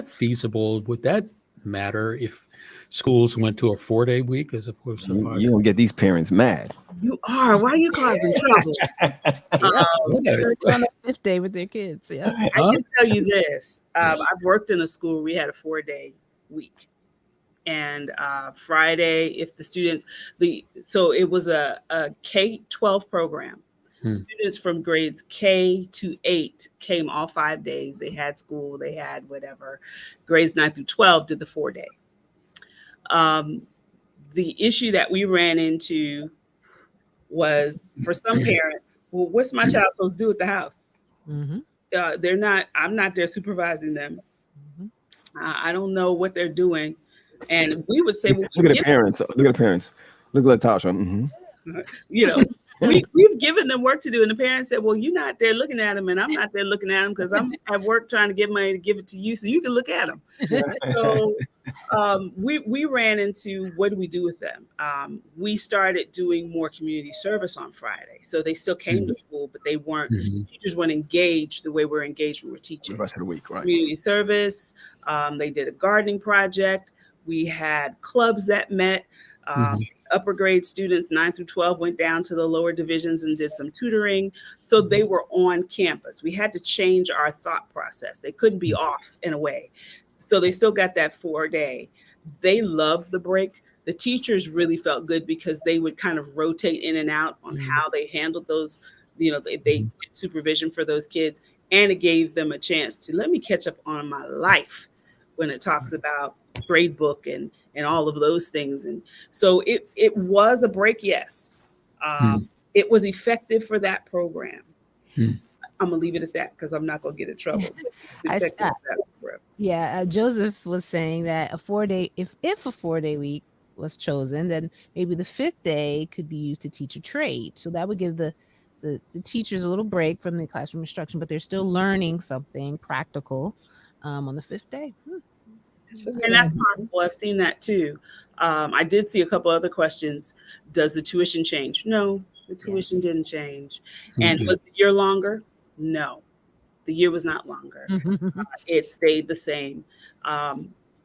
Speaker 2: feasible? Would that matter if schools went to a 4-day week as opposed to 5?
Speaker 3: You don't get these parents mad.
Speaker 6: You are. Why are you causing trouble?
Speaker 1: They're on the 5th day with their kids. Yeah.
Speaker 6: I can tell you this. I've worked in a school where we had a 4-day week. And Friday, if the students, so it was a K-12 program. Students from grades K to 8 came all 5 days. They had school, they had whatever. Grades 9 through 12 did the 4-day. The issue that we ran into was, for some parents, well, what's my child supposed to do at the house? I'm not there supervising them. I don't know what they're doing. And we would say, well,
Speaker 3: look at the parents. Look at the parents. Look at Latasha.
Speaker 6: You know, we've given them work to do. And the parents said, well, you're not there looking at them, and I'm not there looking at them because I'm at work trying to get money to give it to you so you can look at them. So we ran into, what do we do with them? We started doing more community service on Friday. So they still came to school, but they weren't, teachers weren't engaged the way we're engaged when we're teaching.
Speaker 3: The rest of the week, right?
Speaker 6: Community service. They did a gardening project. We had clubs that met. Upper grade students, 9 through 12, went down to the lower divisions and did some tutoring. So they were on campus. We had to change our thought process. They couldn't be off in a way. So they still got that 4-day. They loved the break. The teachers really felt good because they would kind of rotate in and out on how they handled those, they did supervision for those kids. And it gave them a chance to, let me catch up on my life when it talks about grade book and all of those things. And so it was a break, yes. It was effective for that program. I'm gonna leave it at that because I'm not gonna get in trouble.
Speaker 1: Joseph was saying that a 4-day, if a 4-day week was chosen, then maybe the 5th day could be used to teach a trade. So that would give the teachers a little break from the classroom instruction, but they're still learning something practical on the 5th day.
Speaker 6: And that's possible. I've seen that too. I did see a couple other questions. Does the tuition change? No, the tuition didn't change. And was the year longer? No, the year was not longer. It stayed the same.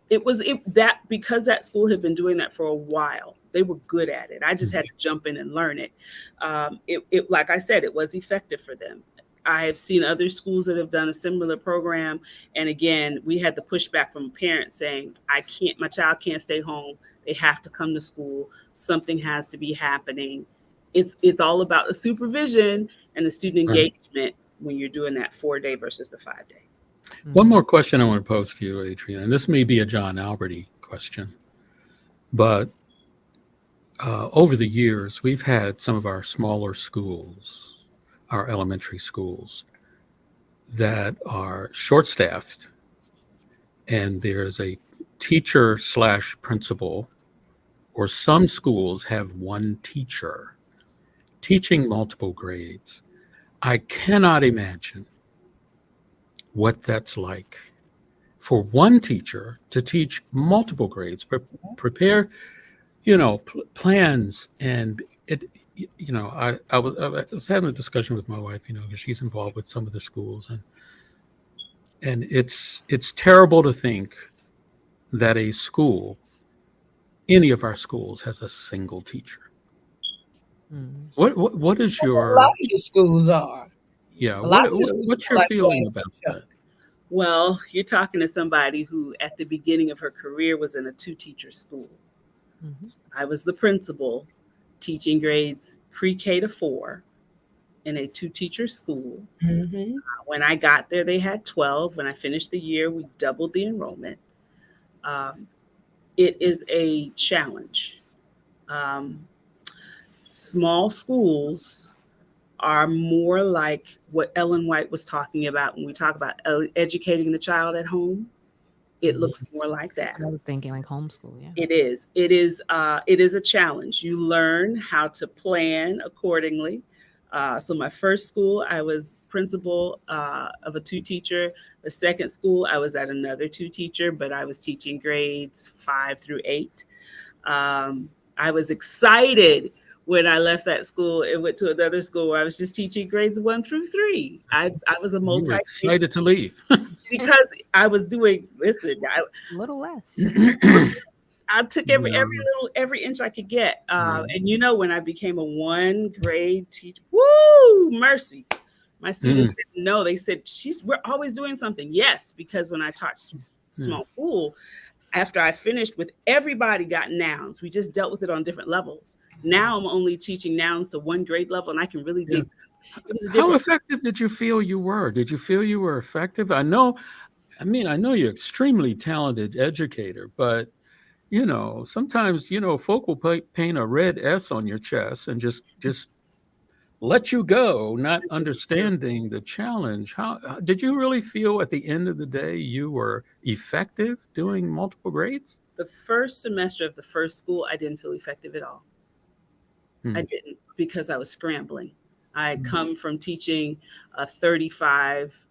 Speaker 6: Because that school had been doing that for a while. They were good at it. I just had to jump in and learn it. Like I said, it was effective for them. I have seen other schools that have done a similar program. And again, we had the pushback from parents saying, my child can't stay home. They have to come to school. Something has to be happening. It's all about the supervision and the student engagement when you're doing that 4-day versus the 5-day.
Speaker 2: One more question I want to pose to you, Adrian, and this may be a John Alberty question, but over the years, we've had some of our smaller schools, our elementary schools, that are short-staffed, and there's a teacher/principal, or some schools have one teacher teaching multiple grades. I cannot imagine what that's like for one teacher to teach multiple grades, prepare, plans. And I was having a discussion with my wife, because she's involved with some of the schools, and it's terrible to think that any of our schools has a single teacher. What is your?
Speaker 4: A lot of the schools are.
Speaker 2: Yeah. What's your feeling about that?
Speaker 6: Well, you're talking to somebody who at the beginning of her career was in a 2-teacher school. I was the principal teaching grades pre-K to 4 in a 2-teacher school. When I got there, they had 12. When I finished the year, we doubled the enrollment. It is a challenge. Small schools are more like what Ellen White was talking about when we talk about educating the child at home. It looks more like that.
Speaker 1: I was thinking like homeschool. Yeah,
Speaker 6: it is. It is a challenge. You learn how to plan accordingly. So my first school, I was principal of a 2-teacher. The second school, I was at another 2-teacher, but I was teaching grades 5 through 8. I was excited when I left that school and went to another school where I was just teaching grades 1 through 3. I was a multi.
Speaker 2: Excited to leave
Speaker 6: because I was doing. Listen,
Speaker 1: a little less.
Speaker 6: I took every inch I could get, and when I became a 1-grade teacher, woo, mercy! My students didn't know. They said, we're always doing something. Yes, because when I taught small school, after I finished with everybody got nouns. We just dealt with it on different levels. Now I'm only teaching nouns to 1 grade level, and I can really dig.
Speaker 2: How effective did you feel you were? Did you feel you were effective? I know you're an extremely talented educator, but sometimes folk will paint a red S on your chest and just let you go, not understanding the challenge. How did you really feel at the end of the day you were effective doing multiple grades?
Speaker 6: The first semester of the first school, I didn't feel effective at all. I didn't, because I was scrambling. I had come from teaching a 35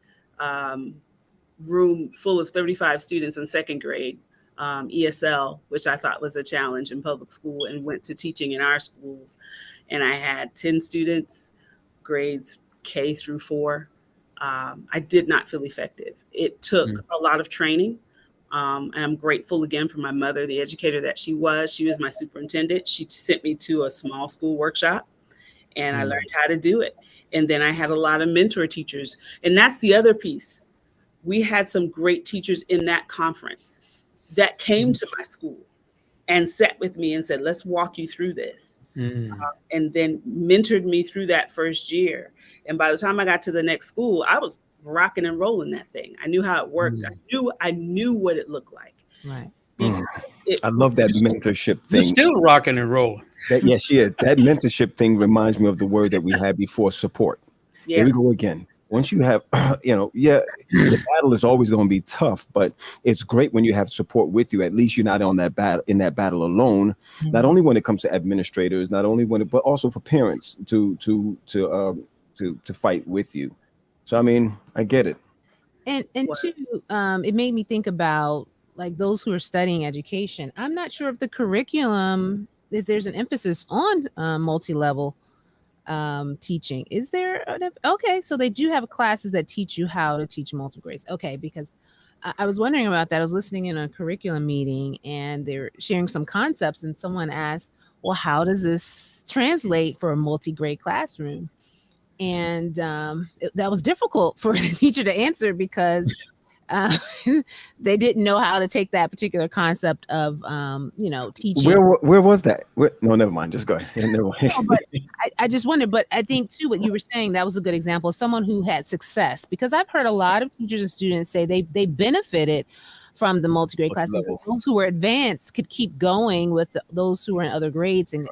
Speaker 6: room full of 35 students in 2nd grade, ESL, which I thought was a challenge in public school, and went to teaching in our schools. And I had 10 students, grades K through 4. I did not feel effective. It took a lot of training. And I'm grateful again for my mother, the educator that she was. She was my superintendent. She sent me to a small school workshop, and I learned how to do it. And then I had a lot of mentor teachers. And that's the other piece. We had some great teachers in that conference that came to my school and sat with me and said, let's walk you through this. And then mentored me through that first year. And by the time I got to the next school, I was rocking and rolling that thing. I knew how it worked. I knew what it looked like.
Speaker 1: Right.
Speaker 3: I love that mentorship thing.
Speaker 2: You're still rocking and rolling.
Speaker 3: She is. That mentorship thing reminds me of the word that we had before, support.
Speaker 6: Yeah.
Speaker 3: Here we go again. Once you have, the battle is always going to be tough, but it's great when you have support with you. At least you're not in that battle alone. Not only when it comes to administrators, but also for parents to fight with you. So I get it.
Speaker 1: And too, it made me think about like those who are studying education. I'm not sure if the curriculum, if there's an emphasis on multi-level teaching. Is there? Okay, so they do have classes that teach you how to teach multiple grades. Okay, because I was wondering about that. I was listening in a curriculum meeting, and they're sharing some concepts, and someone asked, well, how does this translate for a multi-grade classroom? And that was difficult for the teacher to answer because they didn't know how to take that particular concept of, teaching.
Speaker 3: Where was that? No, never mind. Just go ahead. Never mind.
Speaker 1: No, but I just wondered, but I think too, what you were saying, that was a good example of someone who had success, because I've heard a lot of teachers and students say they benefited from the multi-grade class. Those who were advanced could keep going with those who were in other grades. And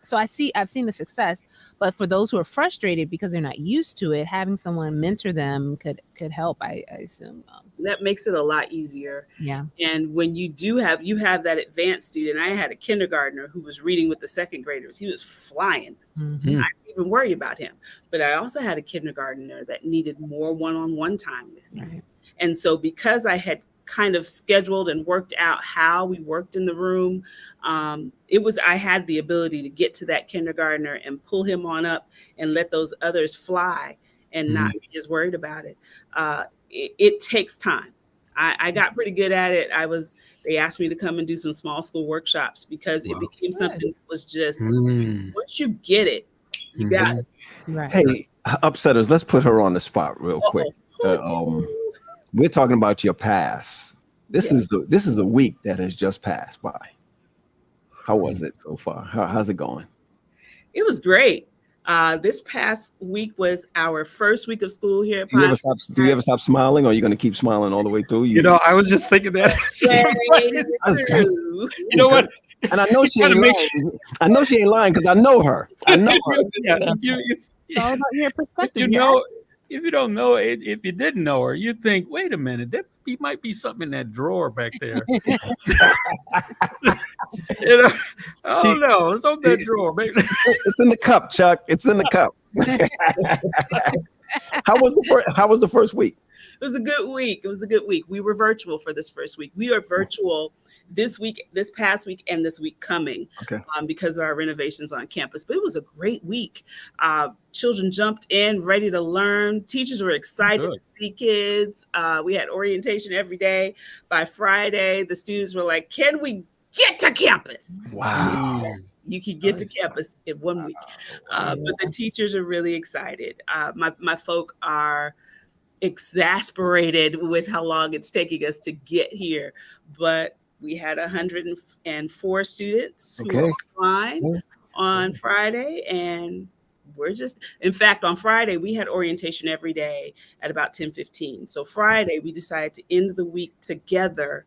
Speaker 1: so I've seen the success, but for those who are frustrated because they're not used to it, having someone mentor them could help, I assume.
Speaker 6: That makes it a lot easier.
Speaker 1: Yeah.
Speaker 6: And when you have that advanced student, I had a kindergartner who was reading with the second graders. He was flying.
Speaker 1: Mm-hmm.
Speaker 6: I didn't even worry about him. But I also had a kindergartner that needed more one-on-one time with me.
Speaker 1: Right.
Speaker 6: And so because I had kind of scheduled and worked out how we worked in the room, I had the ability to get to that kindergartner and pull him on up and let those others fly and not be as worried about it. It takes time. I got pretty good at it. They asked me to come and do some small school workshops because it became something that was just, once you get it, you got it.
Speaker 1: Right.
Speaker 3: Hey, upsetters, let's put her on the spot real quick. We're talking about your past. This is a week that has just passed by. How was it so far? How's it going?
Speaker 6: It was great. This past week was our first week of school here.
Speaker 3: Do you ever stop smiling, or are you going to keep smiling all the way through?
Speaker 2: I was just thinking that. You know what?
Speaker 3: And I know she ain't lying. I know she ain't lying because I know her. I know her.
Speaker 1: It's all about your perspective.
Speaker 2: If you don't know it, if you didn't know her, you'd think, wait a minute, there might be something in that drawer back there. No, it's on that drawer.
Speaker 3: It's in the cup, Chuck. It's in the cup. How was the first week?
Speaker 6: It was a good week. We were virtual for this first week. We are virtual this past week, and this week coming, because of our renovations on campus. But it was a great week. Children jumped in, ready to learn. Teachers were excited to see kids. We had orientation every day. By Friday, the students were like, "Can we get to campus?"
Speaker 3: Wow.
Speaker 6: You can get to campus in 1 week. But the teachers are really excited. My folk are exasperated with how long it's taking us to get here. But we had 104 students who were online on Friday, and in fact, on Friday, we had orientation every day at about 10:15. So Friday, we decided to end the week together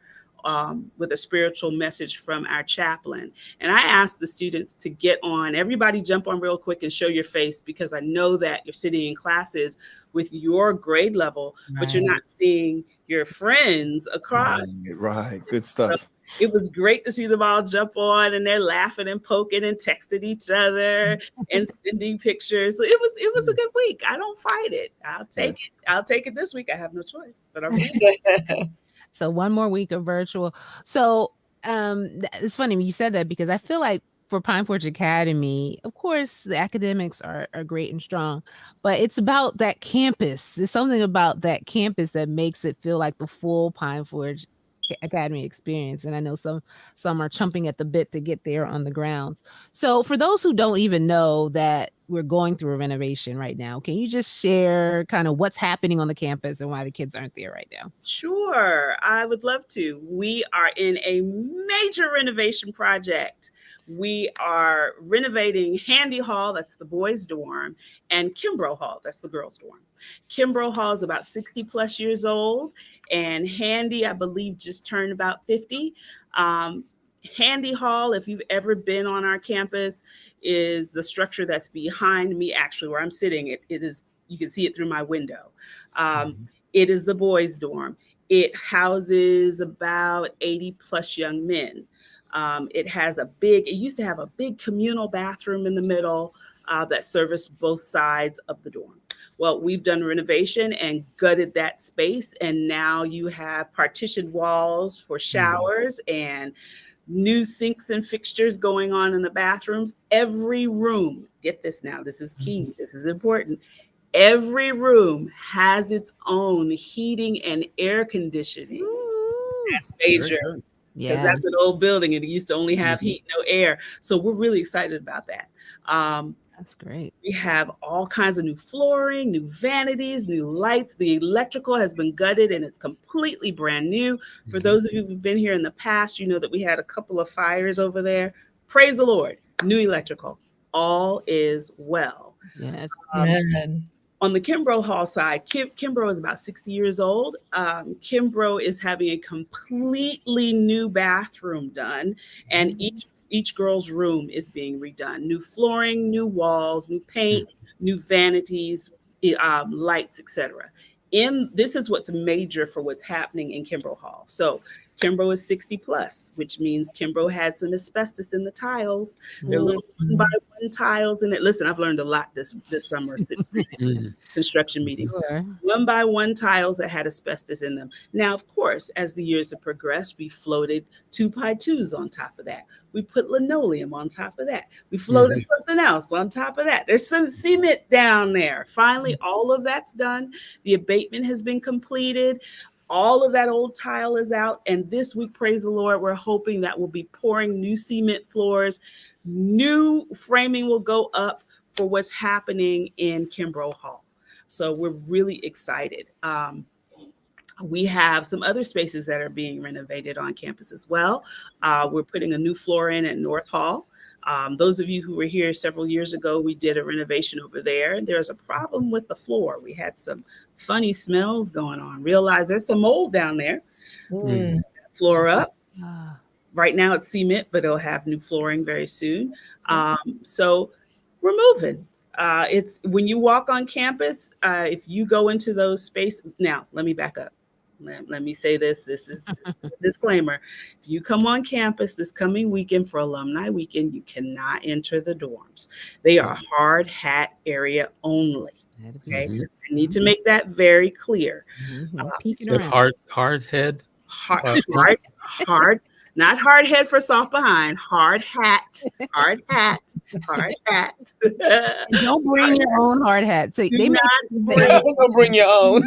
Speaker 6: with a spiritual message from our chaplain. And I asked the students to get on. Everybody jump on real quick and show your face, because I know that you're sitting in classes with your grade level, but you're not seeing your friends across.
Speaker 3: Right. Good stuff.
Speaker 6: So it was great to see them all jump on, and they're laughing and poking and texting each other and sending pictures. So it was a good week. I don't fight it. I'll take it. I'll take it this week. I have no choice, but I'm ready.
Speaker 1: So one more week of virtual. So it's funny when you said that, because I feel like for Pine Forge Academy, of course, the academics are great and strong, but it's about that campus. There's something about that campus that makes it feel like the full Pine Forge Academy experience. And I know some are chomping at the bit to get there on the grounds. So for those who don't even know that we're going through a renovation right now, can you just share kind of what's happening on the campus and why the kids aren't there right now?
Speaker 6: Sure, I would love to. We are in a major renovation project. We are renovating Handy Hall, that's the boys' dorm, and Kimbrough Hall, that's the girls' dorm. Kimbrough Hall is about 60 plus years old, and Handy, I believe, just turned about 50. Handy Hall, if you've ever been on our campus, is the structure that's behind me, actually, where I'm sitting. It is, you can see it through my window. It is the boys' dorm. It houses about 80 plus young men. It used to have a big communal bathroom in the middle that serviced both sides of the dorm. Well, we've done renovation and gutted that space, and now you have partitioned walls for showers and new sinks and fixtures going on in the bathrooms. Every room, get this now, this is key, this is important. Every room has its own heating and air conditioning.
Speaker 1: Ooh,
Speaker 6: that's major. Because that's an old building and it used to only have heat, no air. So we're really excited about that.
Speaker 1: That's great.
Speaker 6: We have all kinds of new flooring, new vanities, new lights. The electrical has been gutted and it's completely brand new. For those of you who've been here in the past, you know that we had a couple of fires over there. Praise the Lord. New electrical. All is well.
Speaker 1: Yes.
Speaker 4: Man.
Speaker 6: On the Kimbrough Hall side, Kimbrough is about 60 years old. Kimbrough is having a completely new bathroom done, and each girl's room is being redone. New flooring, new walls, new paint, new vanities, lights, etc. This is what's major for what's happening in Kimbrough Hall. So Kimbrough is 60 plus, which means Kimbrough had some asbestos in the tiles. They're little 1-by-1 tiles in it. Listen, I've learned a lot this summer sitting in construction meetings.
Speaker 1: Sure.
Speaker 6: 1-by-1 tiles that had asbestos in them. Now, of course, as the years have progressed, we floated 2x2s on top of that. We put linoleum on top of that. We floated something else on top of that. There's some cement down there. Finally, all of that's done. The abatement has been completed. All of that old tile is out. And this week, praise the Lord, we're hoping that we'll be pouring new cement floors. New framing will go up for what's happening in Kimbrough Hall. So we're really excited. We have some other spaces that are being renovated on campus as well. We're putting a new floor in at North Hall. Those of you who were here several years ago, we did a renovation over there. There's a problem with the floor. We had some funny smells going on. Realize there's some mold down there. Floor up. Right now it's cement, but it'll have new flooring very soon. So we're moving. It's when you walk on campus, if you go into those spaces. Now, let me back up. Let me say this. This is a disclaimer. If you come on campus this coming weekend for alumni weekend, you cannot enter the dorms. They are hard hat area only. Okay. I need to make that very clear.
Speaker 2: Hard head.
Speaker 6: Hard. Not hard head for soft behind. Hard hat. Hard hat. Hard hat.
Speaker 1: And don't bring your own hard hat. So they
Speaker 4: don't bring your own.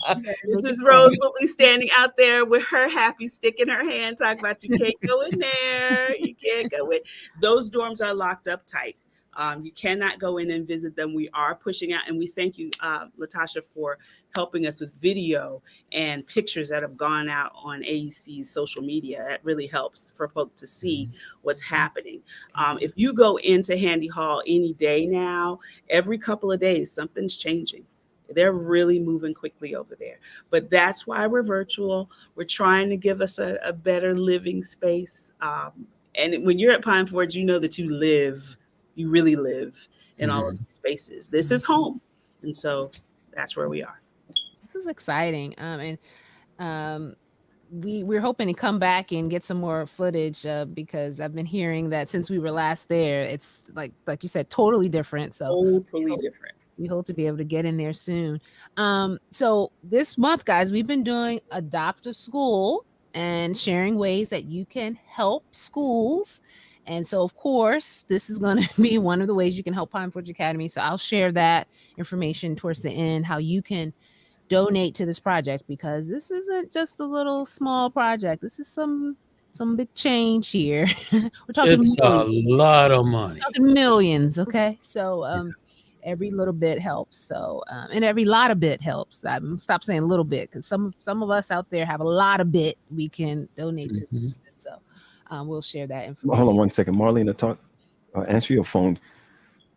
Speaker 6: Mrs. Rhodes will be standing out there with her happy stick in her hand, talking about you can't go in there. You can't go in. Those dorms are locked up tight. You cannot go in and visit them. We are pushing out, and we thank you, Latasha, for helping us with video and pictures that have gone out on AEC's social media. That really helps for folks to see what's happening. If you go into Handy Hall any day now, every couple of days, something's changing. They're really moving quickly over there. But that's why we're virtual. We're trying to give us a better living space. And when you're at Pine Forge, you know that you really live in all of these spaces. This is home. And so that's where we are.
Speaker 1: This is exciting. We're hoping to come back and get some more footage because I've been hearing that since we were last there, it's like you said, totally different. So
Speaker 6: totally different.
Speaker 1: We hope to be able to get in there soon. So this month, guys, we've been doing Adopt a School and sharing ways that you can help schools. And so, of course, this is going to be one of the ways you can help Pine Forge Academy. So I'll share that information towards the end, how you can donate to this project, because this isn't just a little small project. This is some big change here. We're talking
Speaker 2: it's millions. A lot of money.
Speaker 1: We're talking millions. Okay. So every little bit helps. So and every lot of bit helps. Stop saying little bit, because some of us out there have a lot of bit we can donate to this. So we'll share that information.
Speaker 3: Hold on 1 second. Marlene, talk. Answer your phone.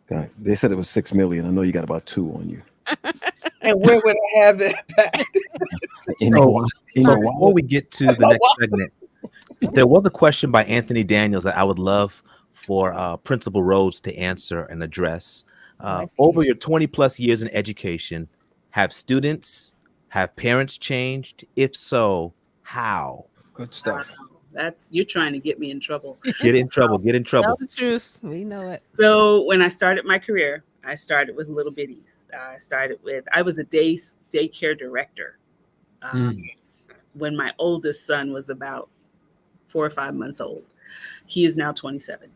Speaker 3: God, they said it was 6 million. I know you got about 2 on you.
Speaker 4: And where would I have that back?
Speaker 5: So before we get to the next segment, there was a question by Anthony Daniels that I would love for Principal Rhodes to answer and address. Over your 20 plus years in education, have parents changed? If so, how?
Speaker 3: Good stuff.
Speaker 6: You're trying to get me in trouble.
Speaker 5: Get in trouble.
Speaker 1: Tell the truth. We know it.
Speaker 6: So when I started my career, I started with little bitties. I was a daycare director when my oldest son was about 4 or 5 months old. He is now 27.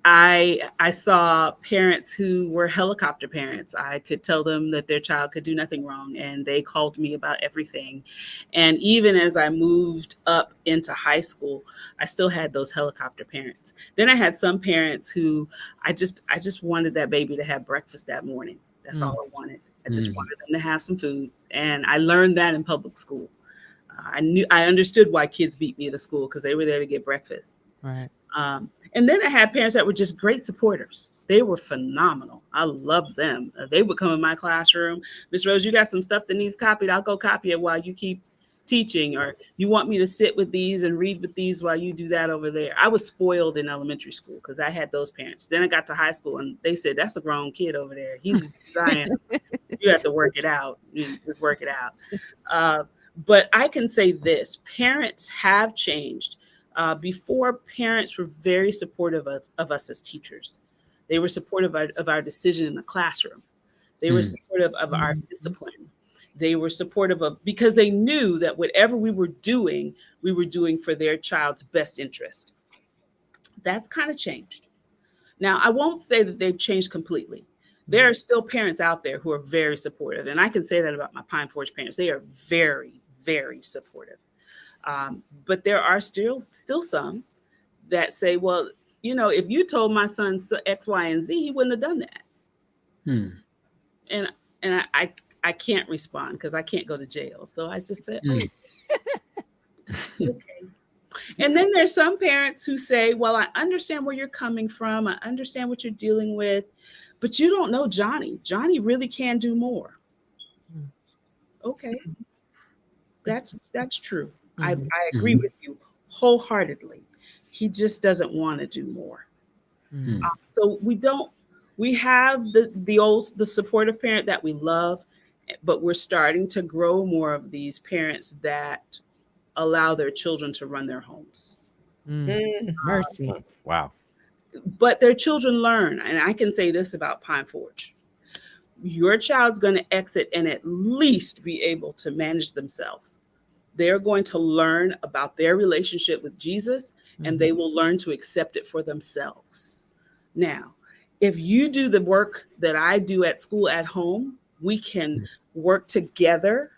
Speaker 6: I saw parents who were helicopter parents. I could tell them that their child could do nothing wrong, and they called me about everything. And even as I moved up into high school, I still had those helicopter parents. Then I had some parents who I just wanted that baby to have breakfast that morning. That's all I wanted. I just wanted them to have some food, and I learned that in public school. I understood why kids beat me at school, because they were there to get breakfast.
Speaker 1: Right.
Speaker 6: And then I had parents that were just great supporters. They were phenomenal. I loved them. They would come in my classroom. Miss Rose, you got some stuff that needs copied. I'll go copy it while you keep teaching. Or you want me to sit with these and read with these while you do that over there. I was spoiled in elementary school because I had those parents. Then I got to high school and they said, that's a grown kid over there. He's Zion. You have to work it out. You just work it out. But I can say this, parents have changed. Before, parents were very supportive of us as teachers. They were supportive of our decision in the classroom. They were supportive of our discipline. They were supportive of, because they knew that whatever we were doing for their child's best interest. That's kind of changed. Now, I won't say that they've changed completely. There are still parents out there who are very supportive. And I can say that about my Pine Forge parents. They are very, very supportive. But there are still some that say, well, you know, if you told my son X, Y, and Z, he wouldn't have done that. And I can't respond because I can't go to jail. So I just said, okay. And then there's some parents who say, well, I understand where you're coming from. I understand what you're dealing with, but you don't know Johnny. Johnny really can do more. Okay. That's true. I agree with you wholeheartedly. He just doesn't want to do more. So we have the supportive parent that we love, but we're starting to grow more of these parents that allow their children to run their homes.
Speaker 1: Mercy.
Speaker 5: Wow.
Speaker 6: But their children learn. And I can say this about Pine Forge. Your child's going to exit and at least be able to manage themselves. They're going to learn about their relationship with Jesus, and they will learn to accept it for themselves. Now, if you do the work that I do at school at home, we can work together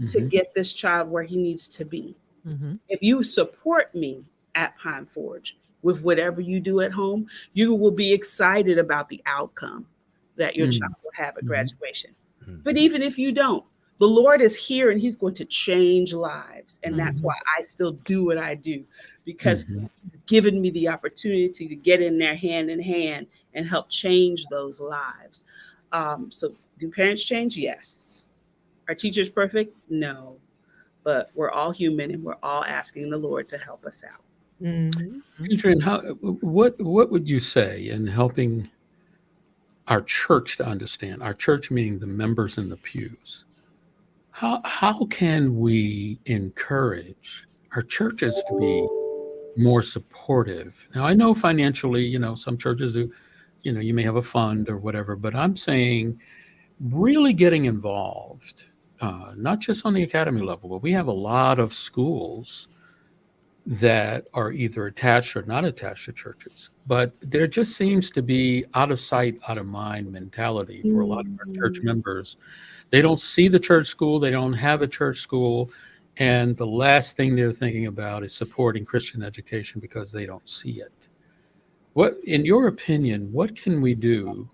Speaker 6: to get this child where he needs to be. If you support me at Pine Forge with whatever you do at home, you will be excited about the outcome that your child will have at graduation. But even if you don't, the Lord is here and he's going to change lives. And that's why I still do what I do, because he's given me the opportunity to get in there hand in hand and help change those lives. So do parents change? Yes. Are teachers perfect? No. But we're all human and we're all asking the Lord to help us out.
Speaker 2: Adrian, what would you say in helping our church to understand, our church meaning the members in the pews? How can we encourage our churches to be more supportive? Now, I know financially, some churches do, you may have a fund or whatever, but I'm saying really getting involved, not just on the academy level, but we have a lot of schools that are either attached or not attached to churches. But there just seems to be out of sight, out of mind mentality for a lot of our church members. They don't see the church school. They don't have a church school. And the last thing they're thinking about is supporting Christian education because they don't see it. What, in your opinion, what can we do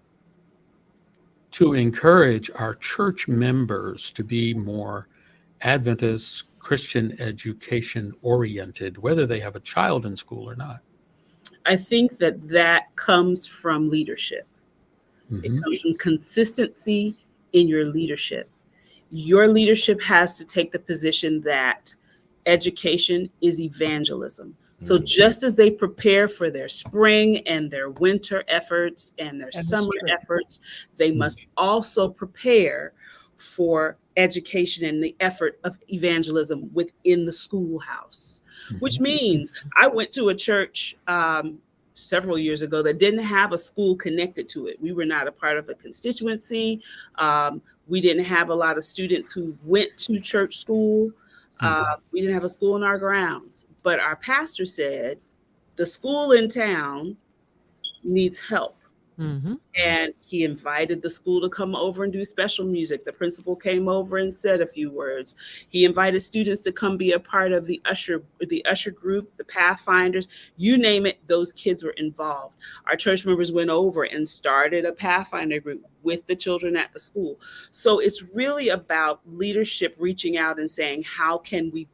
Speaker 2: to encourage our church members to be more Adventist Christian education oriented, whether they have a child in school or not?
Speaker 6: I think that comes from leadership. It comes from consistency in your leadership. Your leadership has to take the position that education is evangelism. So just as they prepare for their spring and their winter efforts and their summer efforts, they must also prepare for education and the effort of evangelism within the schoolhouse, which means I went to a church several years ago that didn't have a school connected to it. We were not a part of a constituency. We didn't have a lot of students who went to church school. We didn't have a school in our grounds, but our pastor said the school in town needs help.
Speaker 1: Mm-hmm.
Speaker 6: And he invited the school to come over and do special music. The principal came over and said a few words. He invited students to come be a part of the usher group, the Pathfinders, you name it, those kids were involved. Our church members went over and started a Pathfinder group with the children at the school. So it's really about leadership reaching out and saying, how can we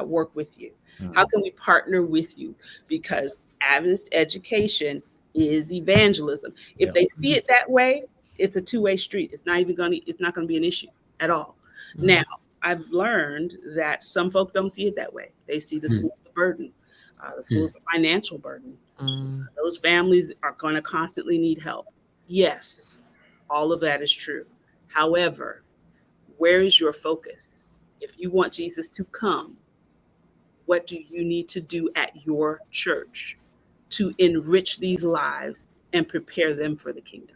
Speaker 6: work with you? How can we partner with you? Because Adventist education is evangelism. If they see it that way, it's a two-way street. It's not going to be an issue at all. Now, I've learned that some folk don't see it that way. They see the school as a burden. The school is a financial burden. Those families are going to constantly need help. Yes, all of that is true. However, where is your focus? If you want Jesus to come, what do you need to do at your church to enrich these lives and prepare them for the kingdom?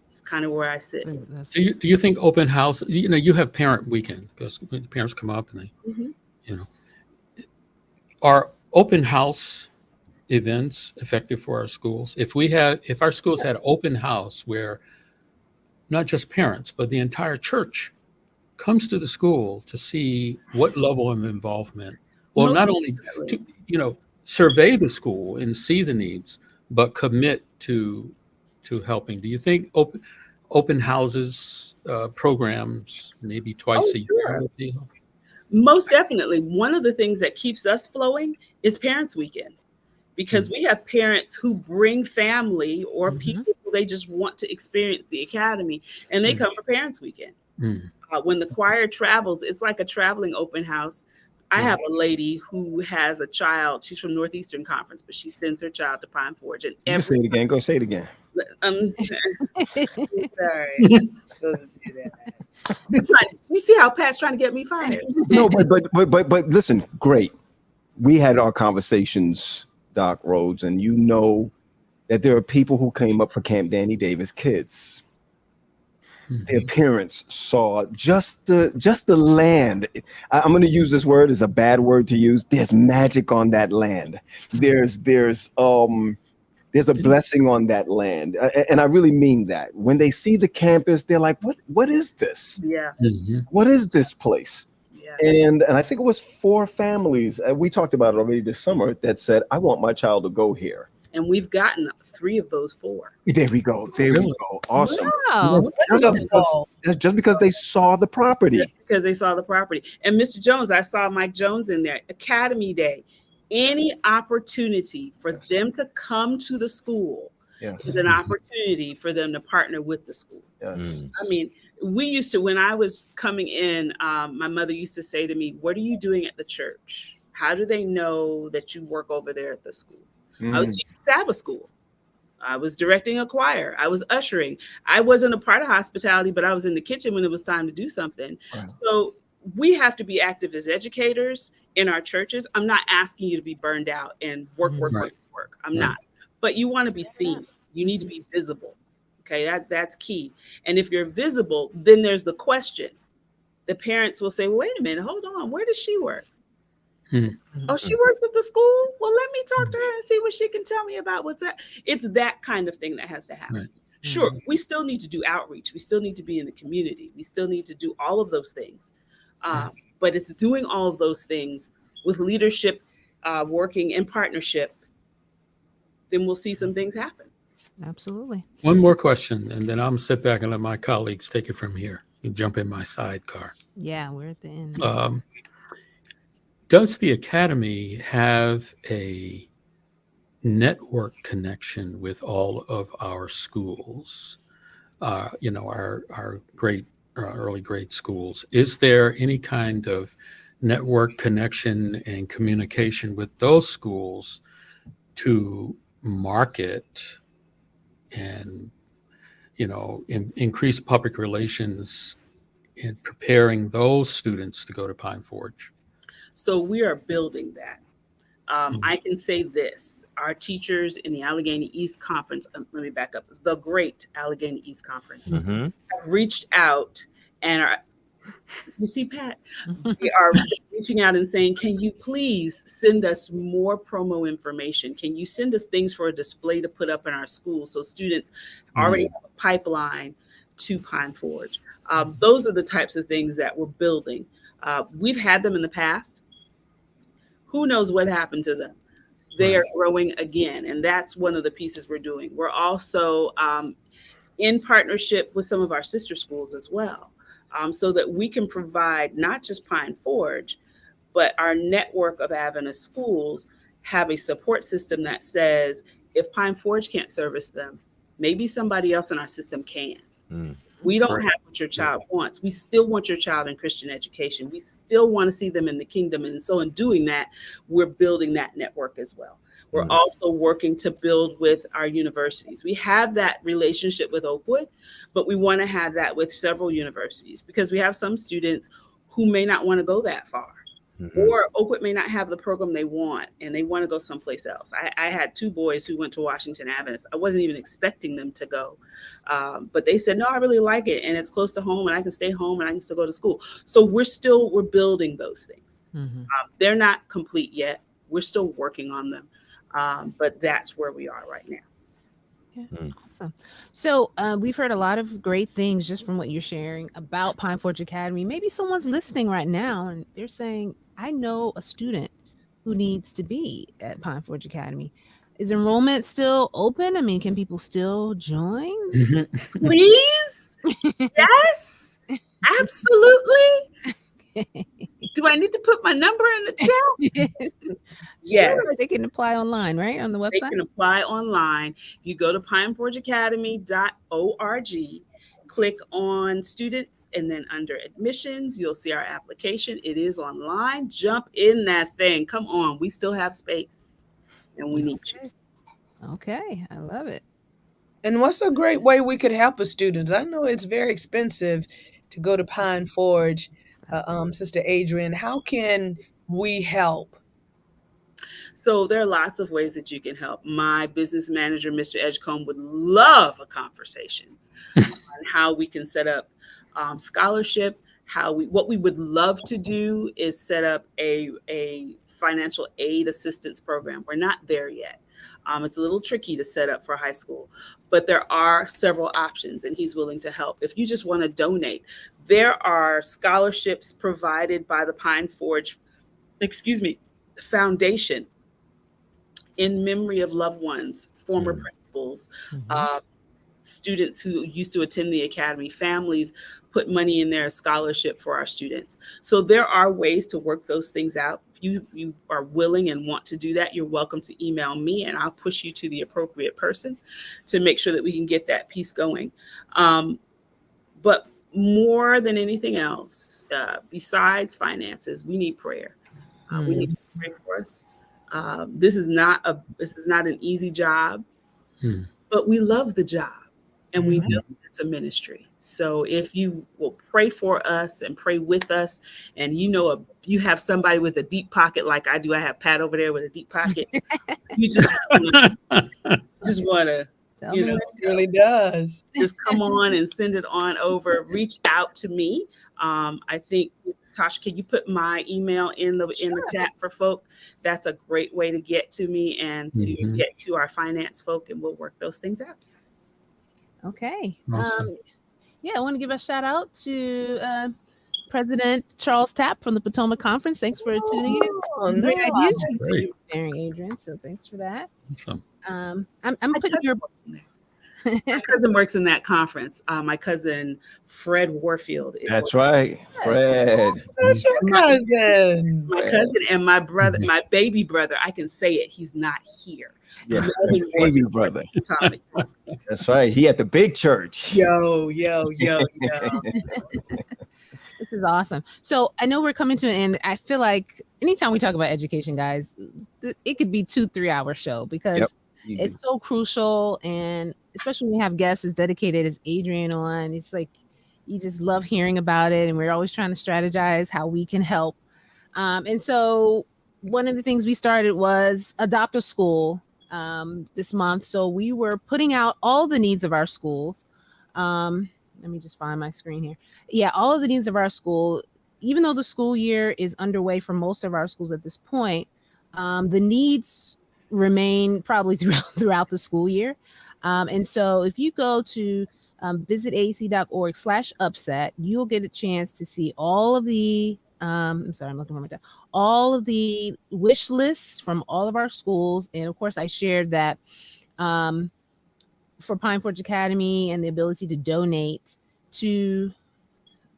Speaker 6: It's kind of where I sit.
Speaker 2: Do you think open house, you have parent weekend because the parents come up and they, are open house events effective for our schools? If our schools had open house where not just parents, but the entire church comes to the school to see what level of involvement, well, not only to, survey the school and see the needs, but commit to helping. Do you think open houses programs maybe twice a year would be helpful?
Speaker 6: Most definitely. One of the things that keeps us flowing is Parents Weekend, because we have parents who bring family or people who they just want to experience the academy, and they come for Parents Weekend. When the choir travels, it's like a traveling open house. I have a lady who has a child. She's from Northeastern Conference, but she sends her child to Pine Forge. And
Speaker 3: you can say it again. Go say it again.
Speaker 6: Sorry, I'm supposed to do that. You see how Pat's trying to get me fired?
Speaker 3: No, but listen, great. We had our conversations, Doc Rhodes, and you know that there are people who came up for Camp Danny Davis kids. Their parents saw just the land. I'm going to use this word as a bad word to use. There's magic on that land. There's a blessing on that land, and I really mean that. When they see the campus, they're like, "What is this?
Speaker 6: Yeah.
Speaker 3: What is this place?"
Speaker 6: Yeah.
Speaker 3: And I think it was 4 families. We talked about it already this summer that said, "I want my child to go here."
Speaker 6: And we've gotten 3 of those 4.
Speaker 3: There we go. Awesome.
Speaker 1: Wow.
Speaker 3: Just because they saw the property.
Speaker 6: Just because they saw the property. And Mr. Jones, I saw Mike Jones in there. Academy Day. Any opportunity for them to come to the school is an opportunity for them to partner with the school.
Speaker 3: Yes.
Speaker 6: I mean, we used to, when I was coming in, my mother used to say to me, "What are you doing at the church? How do they know that you work over there at the school?" I was teaching Sabbath school. I was directing a choir. I was ushering. I wasn't a part of hospitality, but I was in the kitchen when it was time to do something. Wow. So we have to be active as educators in our churches. I'm not asking you to be burned out and work. I'm not. But you want to be seen. You need to be visible. Okay, that's key. And if you're visible, then there's the question. The parents will say, well, "Wait a minute, hold on. Where does she work?" Oh, she works at the school? Well, let me talk to her and see what she can tell me about what's that. It's that kind of thing that has to happen. Right. Sure, we still need to do outreach. We still need to be in the community. We still need to do all of those things. But it's doing all of those things with leadership, working in partnership, then we'll see some things happen.
Speaker 1: Absolutely.
Speaker 2: One more question, and then I'm sit back and let my colleagues take it from here. You jump in my sidecar.
Speaker 1: Yeah, we're at the end.
Speaker 2: Does the Academy have a network connection with all of our schools? Our great early grade schools. Is there any kind of network connection and communication with those schools to market and increase public relations in preparing those students to go to Pine Forge?
Speaker 6: So we are building that. I can say this, our teachers in the Allegheny East Conference, let me back up, the great Allegheny East Conference, have reached out and You see, Pat, they are reaching out and saying, can you please send us more promo information? Can you send us things for a display to put up in our school so students already have a pipeline to Pine Forge? Those are the types of things that we're building. We've had them in the past. Who knows what happened to them? They are growing again. And that's one of the pieces we're doing. We're also in partnership with some of our sister schools as well, so that we can provide not just Pine Forge, but our network of Adventist schools have a support system that says, if Pine Forge can't service them, maybe somebody else in our system can. We don't have what your child wants. We still want your child in Christian education. We still want to see them in the kingdom. And so in doing that, we're building that network as well. We're also working to build with our universities. We have that relationship with Oakwood, but we want to have that with several universities, because we have some students who may not want to go that far. Or Oakwood may not have the program they want and they want to go someplace else. I had 2 boys who went to Washington Adventist. I wasn't even expecting them to go. But they said, no, I really like it. And it's close to home and I can stay home and I can still go to school. So we're building those things. They're not complete yet. We're still working on them. But that's where we are right now.
Speaker 1: Okay. Awesome. So we've heard a lot of great things just from what you're sharing about Pine Forge Academy. Maybe someone's listening right now and they're saying, I know a student who needs to be at Pine Forge Academy. Is enrollment still open? I mean, can people still join?
Speaker 6: Please? Yes, absolutely. Do I need to put my number in the chat? Yes.
Speaker 1: Sure, they can apply online, right? On the website?
Speaker 6: They can apply online. You go to pineforgeacademy.org, click on students, and then under admissions, you'll see our application. It is online. Jump in that thing. Come on. We still have space and we need you.
Speaker 1: Okay. I love it.
Speaker 4: And what's a great way we could help the students? I know it's very expensive to go to Pine Forge. Sister Adrian, how can we help?
Speaker 6: So there are lots of ways that you can help. My business manager, Mr. Edgecombe, would love a conversation on how we can set up scholarship. What we would love to do is set up a financial aid assistance program. We're not there yet. It's a little tricky to set up for high school, but there are several options and he's willing to help. If you just want to donate, there are scholarships provided by the Pine Forge, Foundation in memory of loved ones, former principals, students who used to attend the academy, families put money in there as scholarship for our students. So there are ways to work those things out. If you are willing and want to do that, you're welcome to email me and I'll push you to the appropriate person to make sure that we can get that piece going. But more than anything else, besides finances, we need prayer. We need to pray for us. This is not an easy job, but we love the job and we know it's a ministry. So if you will pray for us and pray with us, and you have somebody with a deep pocket like I do, I have Pat over there with a deep pocket. You just want to,
Speaker 4: it really does.
Speaker 6: Just come on and send it on over. Reach out to me. I think, Tasha, can you put my email in the chat for folk? That's a great way to get to me and to get to our finance folk, and we'll work those things out.
Speaker 1: Okay.
Speaker 2: Awesome.
Speaker 1: I want to give a shout out to President Charles Tapp from the Potomac Conference. Thanks for tuning in. Some great ideas she's sharing, Adrian. So thanks for that.
Speaker 2: Awesome.
Speaker 1: I'm putting your books in there.
Speaker 6: My cousin works in that conference. My cousin Fred Warfield.
Speaker 3: That's right, Fred.
Speaker 4: That's your cousin.
Speaker 6: My cousin and my brother, my baby brother. I can say it. He's not here.
Speaker 3: Yeah, baby brother. That's right. He at the big church.
Speaker 6: Yo.
Speaker 1: This is awesome. So I know we're coming to an end. I feel like anytime we talk about education, guys, it could be 2-3 hour show because it's so crucial. And especially when we have guests as dedicated as Adrian on, it's like, you just love hearing about it. And we're always trying to strategize how we can help. And so one of the things we started was Adopt a School this month. So we were putting out all the needs of our schools. let me just find my screen here. Yeah, all of the needs of our school, even though the school year is underway for most of our schools at this point, the needs remain probably throughout the school year. And so if you go to visit aac.org/upset, you'll get a chance to see all of the I'm sorry, I'm looking for my time. All of the wish lists from all of our schools. And of course, I shared that for Pine Forge Academy and the ability to donate to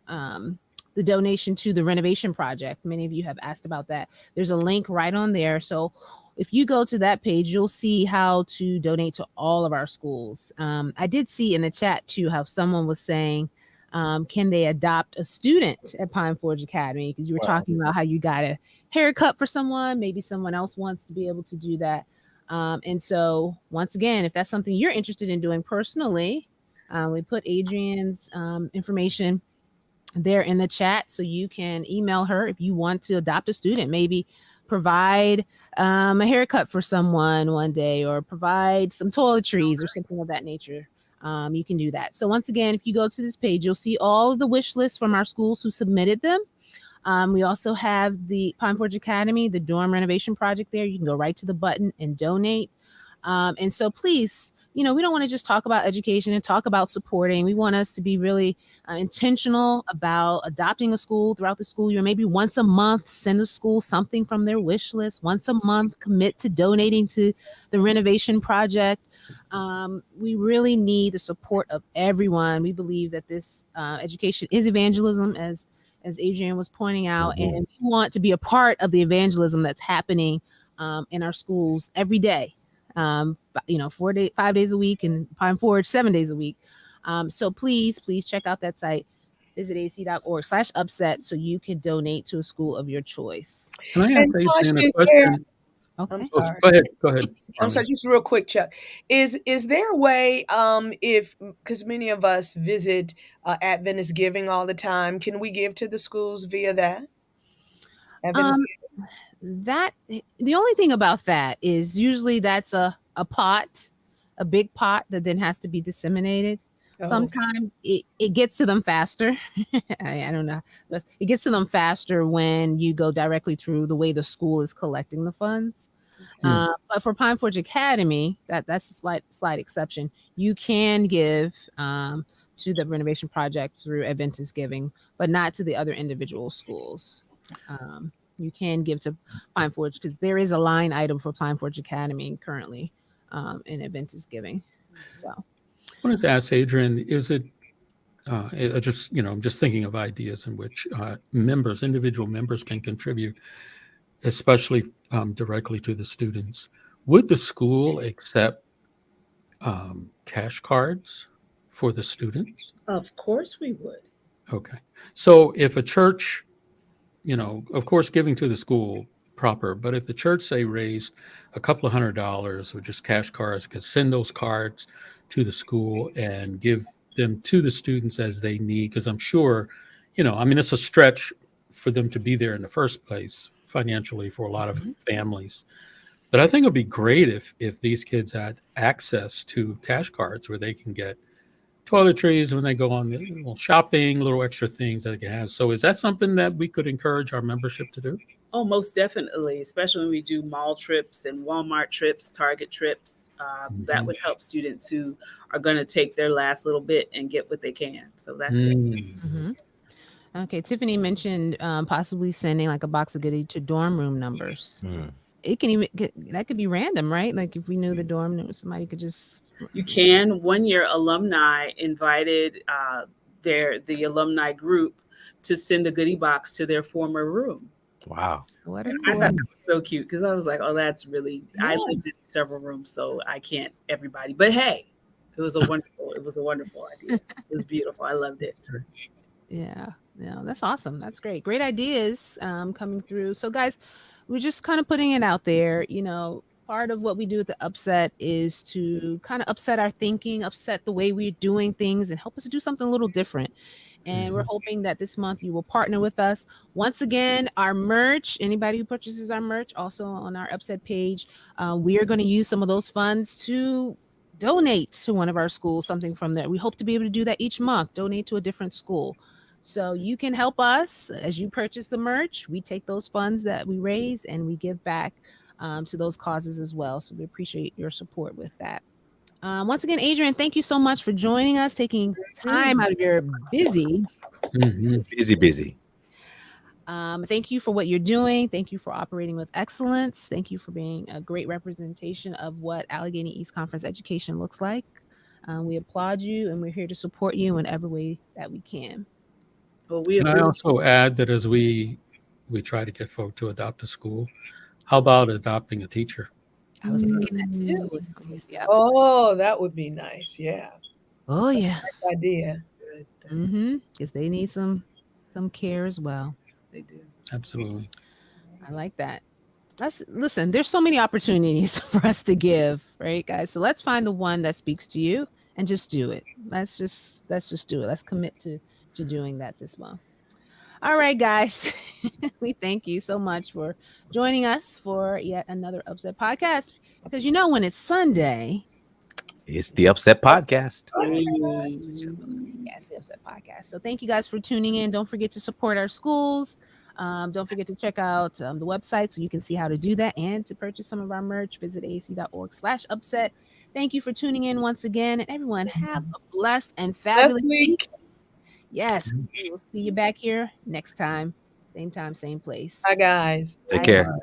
Speaker 1: the donation to the renovation project. Many of you have asked about that. There's a link right on there. So if you go to that page, you'll see how to donate to all of our schools. I did see in the chat too how someone was saying, can they adopt a student at Pine Forge Academy? Because you were talking about how you got a haircut for someone. Maybe someone else wants to be able to do that. And so once again, if that's something you're interested in doing personally, we put Adrian's information there in the chat, so you can email her if you want to adopt a student, maybe provide a haircut for someone one day, or provide some toiletries or something of that nature. You can do that. So once again, if you go to this page, you'll see all of the wish lists from our schools who submitted them. We also have the Pine Forge Academy, the dorm renovation project there. You can go right to the button and donate. And so please, we don't want to just talk about education and talk about supporting. We want us to be really intentional about adopting a school throughout the school year. Maybe once a month, send the school something from their wish list. Once a month, commit to donating to the renovation project. We really need the support of everyone. We believe that this education is evangelism, as Adrian was pointing out, and we want to be a part of the evangelism that's happening in our schools every day. 4 5 days a week, and Pine Forge 7 days a week. So please check out that site, visit ac.org/upset, so you can donate to a school of your choice.
Speaker 2: Can I ask Adrian a question?
Speaker 1: Okay.
Speaker 4: I'm sorry.
Speaker 2: Go ahead.
Speaker 4: I'm sorry, just real quick, Chuck. Is there a way, because many of us visit Adventist Giving all the time, can we give to the schools via that? Adventist
Speaker 1: That the only thing about that is usually that's a pot, a big pot that then has to be disseminated. Sometimes it gets to them faster. I don't know. It gets to them faster when you go directly through the way the school is collecting the funds. But for Pine Forge Academy, that's a slight exception. You can give to the renovation project through Adventist Giving, but not to the other individual schools. You can give to Pine Forge because there is a line item for Pine Forge Academy currently in Adventist Giving. So
Speaker 2: I wanted to ask Adrian, is it I'm just thinking of ideas in which individual members can contribute, especially directly to the students. Would the school accept cash cards for the students?
Speaker 6: Of course we would.
Speaker 2: Okay. So if a church, of course, giving to the school proper, but if the church, say, raised a couple of $100 with just cash cards, could send those cards to the school and give them to the students as they need, because I'm sure, it's a stretch for them to be there in the first place financially for a lot of families. But I think it would be great if these kids had access to cash cards where they can get toiletries when they go on little shopping, little extra things that they can have. So is that something that we could encourage our membership to do?
Speaker 6: Oh, most definitely, especially when we do mall trips and Walmart trips, Target trips. That would help students who are going to take their last little bit and get what they can. So that's good.
Speaker 1: Okay, Tiffany mentioned possibly sending like a box of goodies to dorm room numbers. It can that could be random, right? Like if we knew the dorm number, somebody could just.
Speaker 6: You can. One year, alumni invited the alumni group to send a goodie box to their former room.
Speaker 5: Wow.
Speaker 1: What
Speaker 6: I thought that was so cute because I was like, oh, that's really, I lived in several rooms, so I can't everybody. But hey, it was a wonderful idea. It was beautiful. I loved it.
Speaker 1: Yeah, that's awesome. That's great. Great ideas coming through. So guys, we're just kind of putting it out there. Part of what we do at the UpSet is to kind of upset our thinking, upset the way we're doing things, and help us to do something a little different. And we're hoping that this month you will partner with us. Once again, our merch, anybody who purchases our merch, also on our UpSet page, we are going to use some of those funds to donate to one of our schools, something from there. We hope to be able to do that each month, donate to a different school. So you can help us as you purchase the merch. We take those funds that we raise and we give back to those causes as well. So we appreciate your support with that. Once again, Adrian, thank you so much for joining us, taking time out of your busy.
Speaker 5: Busy.
Speaker 1: Thank you for what you're doing. Thank you for operating with excellence. Thank you for being a great representation of what Allegheny East Conference education looks like. We applaud you, and we're here to support you in every way that we can.
Speaker 6: Well, we
Speaker 2: Can I also add that as we try to get folk to adopt a school, how about adopting a teacher?
Speaker 1: I was thinking that too. Yep.
Speaker 4: Oh, that would be nice. Yeah.
Speaker 1: Oh,
Speaker 4: That's
Speaker 1: yeah.
Speaker 4: a nice idea.
Speaker 1: Because they need some care as well.
Speaker 6: They do.
Speaker 2: Absolutely.
Speaker 1: I like that. Listen, there's so many opportunities for us to give, right, guys? So let's find the one that speaks to you and just do it. Let's just do it. Let's commit to doing that this month. All right, guys. We thank you so much for joining us for yet another UpSet podcast. Because when it's Sunday,
Speaker 5: it's the UpSet podcast.
Speaker 1: Yes, the UpSet podcast. So thank you guys for tuning in. Don't forget to support our schools. Don't forget to check out the website so you can see how to do that and to purchase some of our merch. Visit aac.org/UpSet. Thank you for tuning in once again. And everyone have a blessed and fabulous week. Yes, we will see you back here next time. Same time, same place.
Speaker 4: Bye, guys.
Speaker 5: Take care.